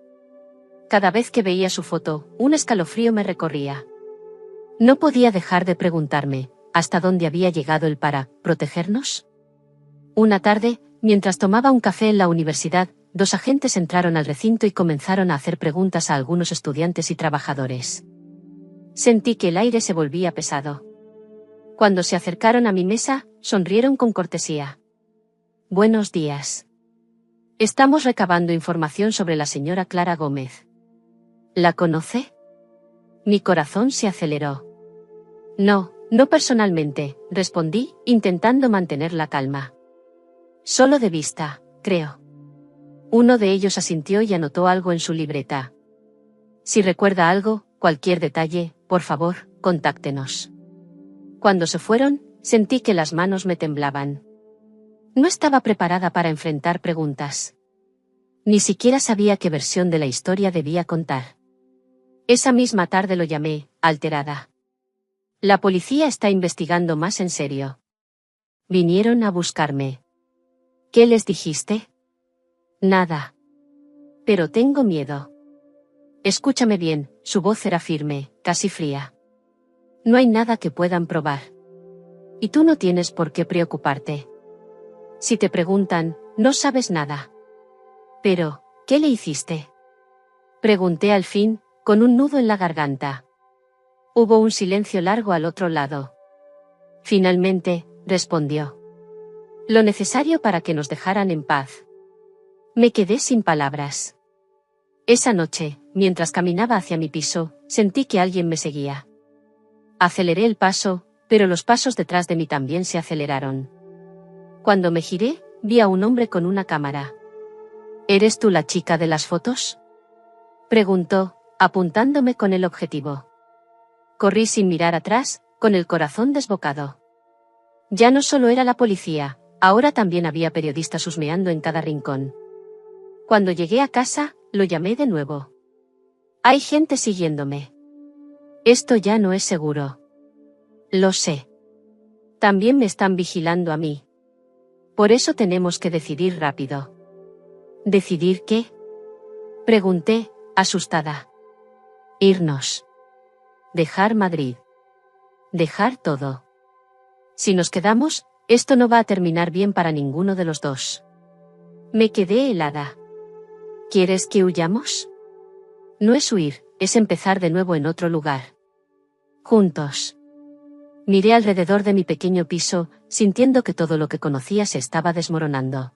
Cada vez que veía su foto, un escalofrío me recorría. No podía dejar de preguntarme, ¿hasta dónde había llegado él para protegernos? Una tarde, mientras tomaba un café en la universidad, 2 agentes entraron al recinto y comenzaron a hacer preguntas a algunos estudiantes y trabajadores. Sentí que el aire se volvía pesado. Cuando se acercaron a mi mesa, sonrieron con cortesía. Buenos días. Estamos recabando información sobre la señora Clara Gómez. ¿La conoce? Mi corazón se aceleró. No, no personalmente, respondí, intentando mantener la calma. Solo de vista, creo. Uno de ellos asintió y anotó algo en su libreta. Si recuerda algo, cualquier detalle, por favor, contáctenos. Cuando se fueron, sentí que las manos me temblaban. No estaba preparada para enfrentar preguntas. Ni siquiera sabía qué versión de la historia debía contar. Esa misma tarde lo llamé, alterada. La policía está investigando más en serio. Vinieron a buscarme. ¿Qué les dijiste? Nada. Pero tengo miedo. Escúchame bien, su voz era firme, casi fría. No hay nada que puedan probar. Y tú no tienes por qué preocuparte. Si te preguntan, no sabes nada. Pero, ¿qué le hiciste? Pregunté al fin, con un nudo en la garganta. Hubo un silencio largo al otro lado. Finalmente, respondió. Lo necesario para que nos dejaran en paz. Me quedé sin palabras. Esa noche, mientras caminaba hacia mi piso, sentí que alguien me seguía. Aceleré el paso, pero los pasos detrás de mí también se aceleraron. Cuando me giré, vi a un hombre con una cámara. ¿Eres tú la chica de las fotos? Preguntó, apuntándome con el objetivo. Corrí sin mirar atrás, con el corazón desbocado. Ya no solo era la policía, ahora también había periodistas husmeando en cada rincón. Cuando llegué a casa, lo llamé de nuevo. Hay gente siguiéndome. Esto ya no es seguro. Lo sé. También me están vigilando a mí. Por eso tenemos que decidir rápido. ¿Decidir qué? Pregunté, asustada. Irnos. Dejar Madrid. Dejar todo. Si nos quedamos, esto no va a terminar bien para ninguno de los dos. Me quedé helada. ¿Quieres que huyamos? No es huir, es empezar de nuevo en otro lugar. Juntos. Miré alrededor de mi pequeño piso, sintiendo que todo lo que conocía se estaba desmoronando.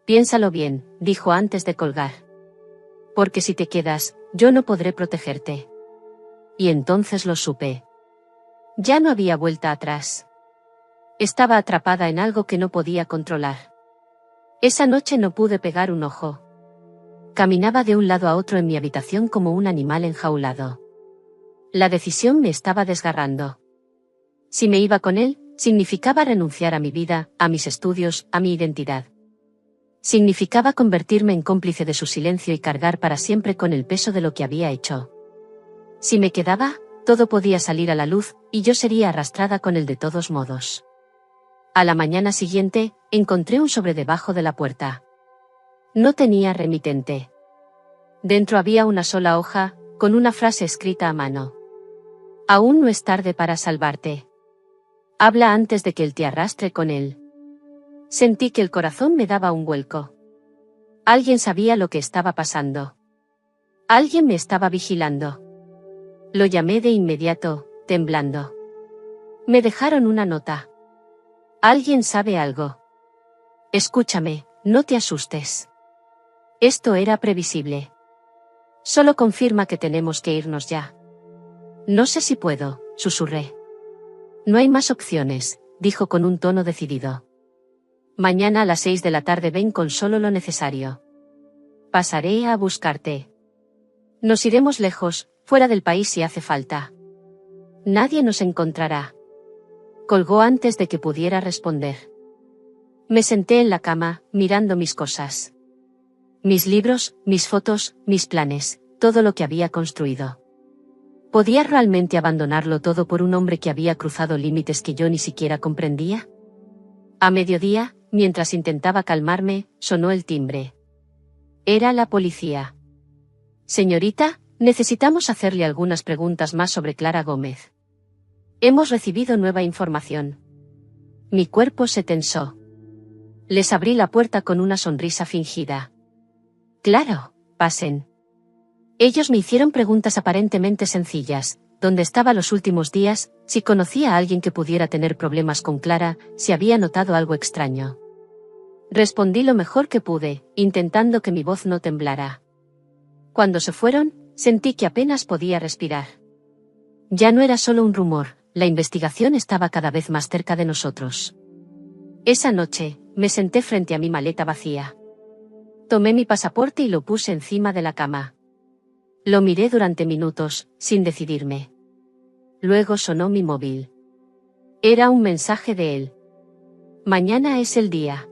Piénsalo bien, dijo antes de colgar. Porque si te quedas, yo no podré protegerte. Y entonces lo supe. Ya no había vuelta atrás. Estaba atrapada en algo que no podía controlar. Esa noche no pude pegar un ojo. Caminaba de un lado a otro en mi habitación como un animal enjaulado. La decisión me estaba desgarrando. Si me iba con él, significaba renunciar a mi vida, a mis estudios, a mi identidad. Significaba convertirme en cómplice de su silencio y cargar para siempre con el peso de lo que había hecho. Si me quedaba, todo podía salir a la luz, y yo sería arrastrada con él de todos modos. A la mañana siguiente, encontré un sobre debajo de la puerta. No tenía remitente. Dentro había una sola hoja, con una frase escrita a mano. Aún no es tarde para salvarte. Habla antes de que él te arrastre con él. Sentí que el corazón me daba un vuelco. Alguien sabía lo que estaba pasando. Alguien me estaba vigilando. Lo llamé de inmediato, temblando. Me dejaron una nota. Alguien sabe algo. Escúchame, no te asustes. Esto era previsible. Solo confirma que tenemos que irnos ya. No sé si puedo, susurré. No hay más opciones, dijo con un tono decidido. Mañana a las 6 de la tarde ven con solo lo necesario. Pasaré a buscarte. Nos iremos lejos, fuera del país si hace falta. Nadie nos encontrará. Colgó antes de que pudiera responder. Me senté en la cama, mirando mis cosas. Mis libros, mis fotos, mis planes, todo lo que había construido. ¿Podía realmente abandonarlo todo por un hombre que había cruzado límites que yo ni siquiera comprendía? A mediodía, mientras intentaba calmarme, sonó el timbre. Era la policía. Señorita, necesitamos hacerle algunas preguntas más sobre Clara Gómez. Hemos recibido nueva información. Mi cuerpo se tensó. Les abrí la puerta con una sonrisa fingida. Claro, pasen. Ellos me hicieron preguntas aparentemente sencillas. ¿Dónde estaba los últimos días? Si conocía a alguien que pudiera tener problemas con Clara, si había notado algo extraño. Respondí lo mejor que pude, intentando que mi voz no temblara. Cuando se fueron, sentí que apenas podía respirar. Ya no era solo un rumor, la investigación estaba cada vez más cerca de nosotros. Esa noche, me senté frente a mi maleta vacía. Tomé mi pasaporte y lo puse encima de la cama. Lo miré durante minutos, sin decidirme. Luego sonó mi móvil. Era un mensaje de él. Mañana es el día.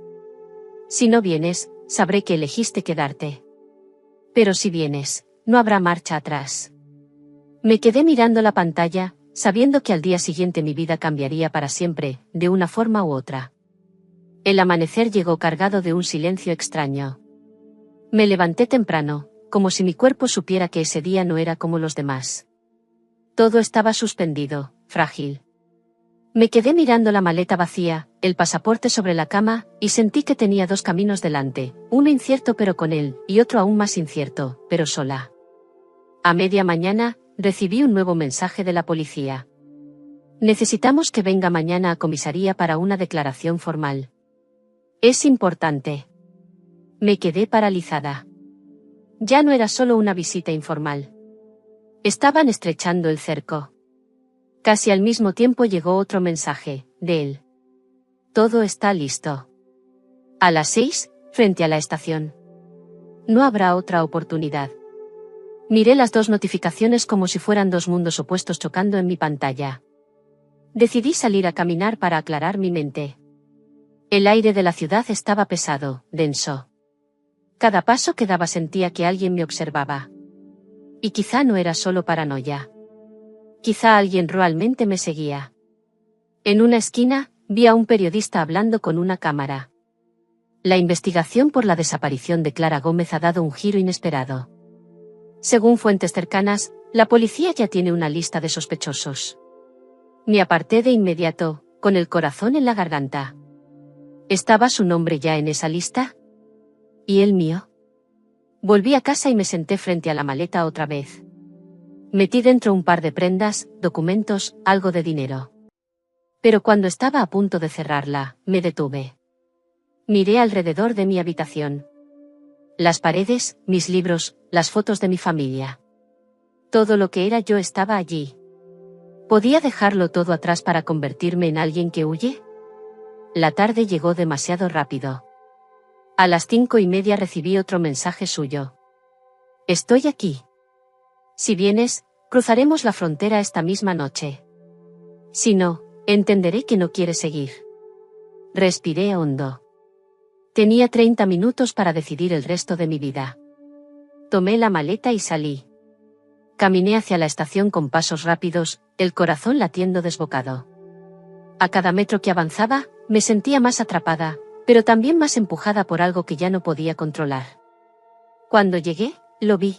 Si no vienes, sabré que elegiste quedarte. Pero si vienes, no habrá marcha atrás. Me quedé mirando la pantalla, sabiendo que al día siguiente mi vida cambiaría para siempre, de una forma u otra. El amanecer llegó cargado de un silencio extraño. Me levanté temprano, como si mi cuerpo supiera que ese día no era como los demás. Todo estaba suspendido, frágil. Me quedé mirando la maleta vacía, el pasaporte sobre la cama, y sentí que tenía dos caminos delante, uno incierto pero con él, y otro aún más incierto, pero sola. A media mañana, recibí un nuevo mensaje de la policía. Necesitamos que venga mañana a comisaría para una declaración formal. Es importante. Me quedé paralizada. Ya no era solo una visita informal. Estaban estrechando el cerco. Casi al mismo tiempo llegó otro mensaje, de él. Todo está listo. A las 6, frente a la estación. No habrá otra oportunidad. Miré las dos notificaciones como si fueran dos mundos opuestos chocando en mi pantalla. Decidí salir a caminar para aclarar mi mente. El aire de la ciudad estaba pesado, denso. Cada paso que daba sentía que alguien me observaba. Y quizá no era solo paranoia. Quizá alguien realmente me seguía. En una esquina, vi a un periodista hablando con una cámara. La investigación por la desaparición de Clara Gómez ha dado un giro inesperado. Según fuentes cercanas, la policía ya tiene una lista de sospechosos. Me aparté de inmediato, con el corazón en la garganta. ¿Estaba su nombre ya en esa lista? ¿Y el mío? Volví a casa y me senté frente a la maleta otra vez. Metí dentro un par de prendas, documentos, algo de dinero. Pero cuando estaba a punto de cerrarla, me detuve. Miré alrededor de mi habitación. Las paredes, mis libros, las fotos de mi familia. Todo lo que era yo estaba allí. ¿Podía dejarlo todo atrás para convertirme en alguien que huye? La tarde llegó demasiado rápido. A las 5:30 recibí otro mensaje suyo. Estoy aquí. Si vienes, cruzaremos la frontera esta misma noche. Si no, entenderé que no quieres seguir. Respiré hondo. Tenía 30 minutos para decidir el resto de mi vida. Tomé la maleta y salí. Caminé hacia la estación con pasos rápidos, el corazón latiendo desbocado. A cada metro que avanzaba, me sentía más atrapada, pero también más empujada por algo que ya no podía controlar. Cuando llegué, lo vi.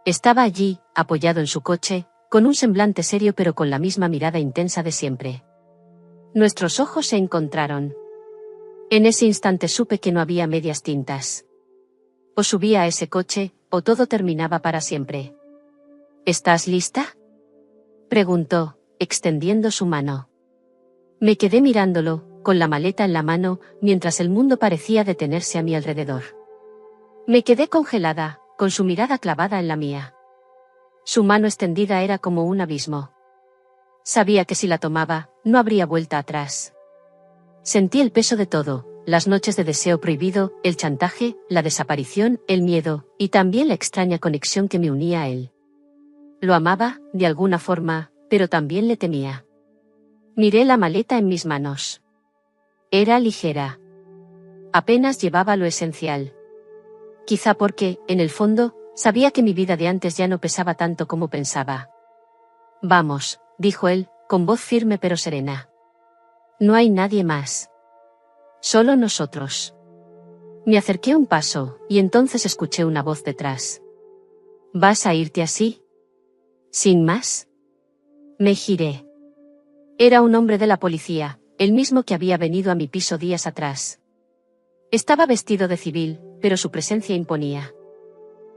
Estaba allí, apoyado en su coche, con un semblante serio pero con la misma mirada intensa de siempre. Nuestros ojos se encontraron. En ese instante supe que no había medias tintas. O subía a ese coche, o todo terminaba para siempre. ¿Estás lista?, preguntó, extendiendo su mano. Me quedé mirándolo, con la maleta en la mano, mientras el mundo parecía detenerse a mi alrededor. Me quedé congelada, con su mirada clavada en la mía. Su mano extendida era como un abismo. Sabía que si la tomaba, no habría vuelta atrás. Sentí el peso de todo, las noches de deseo prohibido, el chantaje, la desaparición, el miedo, y también la extraña conexión que me unía a él. Lo amaba, de alguna forma, pero también le temía. Miré la maleta en mis manos. Era ligera. Apenas llevaba lo esencial. Quizá porque, en el fondo, sabía que mi vida de antes ya no pesaba tanto como pensaba. Vamos, dijo él, con voz firme pero serena. No hay nadie más. Solo nosotros. Me acerqué un paso, y entonces escuché una voz detrás. ¿Vas a irte así? ¿Sin más? Me giré. Era un hombre de la policía, el mismo que había venido a mi piso días atrás. Estaba vestido de civil, pero su presencia imponía.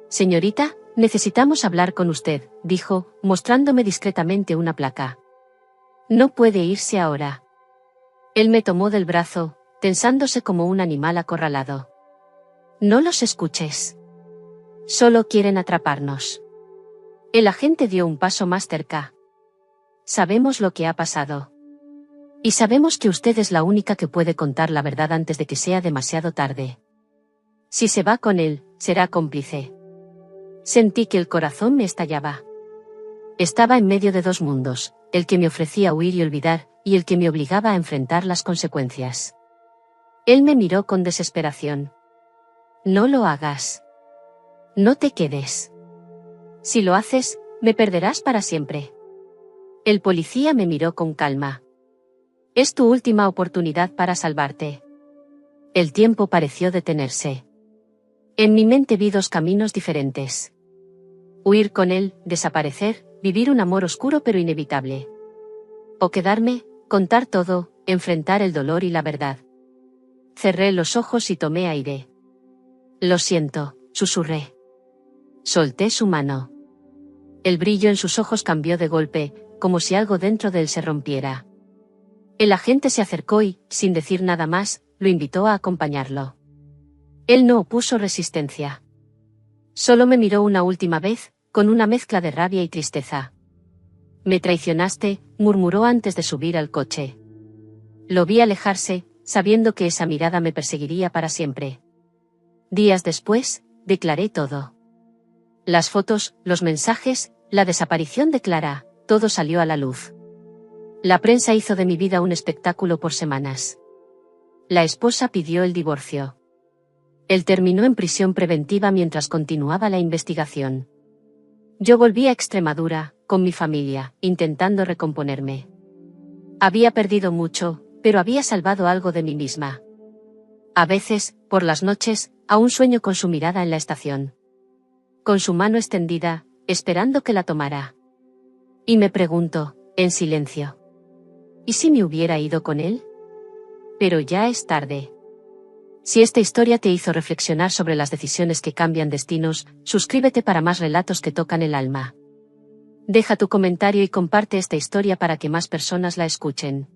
Señorita, necesitamos hablar con usted, dijo, mostrándome discretamente una placa. No puede irse ahora. Él me tomó del brazo, tensándose como un animal acorralado. No los escuches. Solo quieren atraparnos. El agente dio un paso más cerca. Sabemos lo que ha pasado. Y sabemos que usted es la única que puede contar la verdad antes de que sea demasiado tarde. Si se va con él, será cómplice. Sentí que el corazón me estallaba. Estaba en medio de dos mundos, el que me ofrecía huir y olvidar, y el que me obligaba a enfrentar las consecuencias. Él me miró con desesperación. No lo hagas. No te quedes. Si lo haces, me perderás para siempre. El policía me miró con calma. Es tu última oportunidad para salvarte. El tiempo pareció detenerse. En mi mente vi dos caminos diferentes. Huir con él, desaparecer, vivir un amor oscuro pero inevitable. O quedarme, contar todo, enfrentar el dolor y la verdad. Cerré los ojos y tomé aire. Lo siento, susurré. Solté su mano. El brillo en sus ojos cambió de golpe, como si algo dentro de él se rompiera. El agente se acercó y, sin decir nada más, lo invitó a acompañarlo. Él no opuso resistencia. Solo me miró una última vez, con una mezcla de rabia y tristeza. Me traicionaste, murmuró antes de subir al coche. Lo vi alejarse, sabiendo que esa mirada me perseguiría para siempre. Días después, declaré todo. Las fotos, los mensajes, la desaparición de Clara, todo salió a la luz. La prensa hizo de mi vida un espectáculo por semanas. La esposa pidió el divorcio. Él terminó en prisión preventiva mientras continuaba la investigación. Yo volví a Extremadura, con mi familia, intentando recomponerme. Había perdido mucho, pero había salvado algo de mí misma. A veces, por las noches, aún sueño con su mirada en la estación. Con su mano extendida, esperando que la tomara. Y me pregunto, en silencio. ¿Y si me hubiera ido con él? Pero ya es tarde. Si esta historia te hizo reflexionar sobre las decisiones que cambian destinos, suscríbete para más relatos que tocan el alma. Deja tu comentario y comparte esta historia para que más personas la escuchen.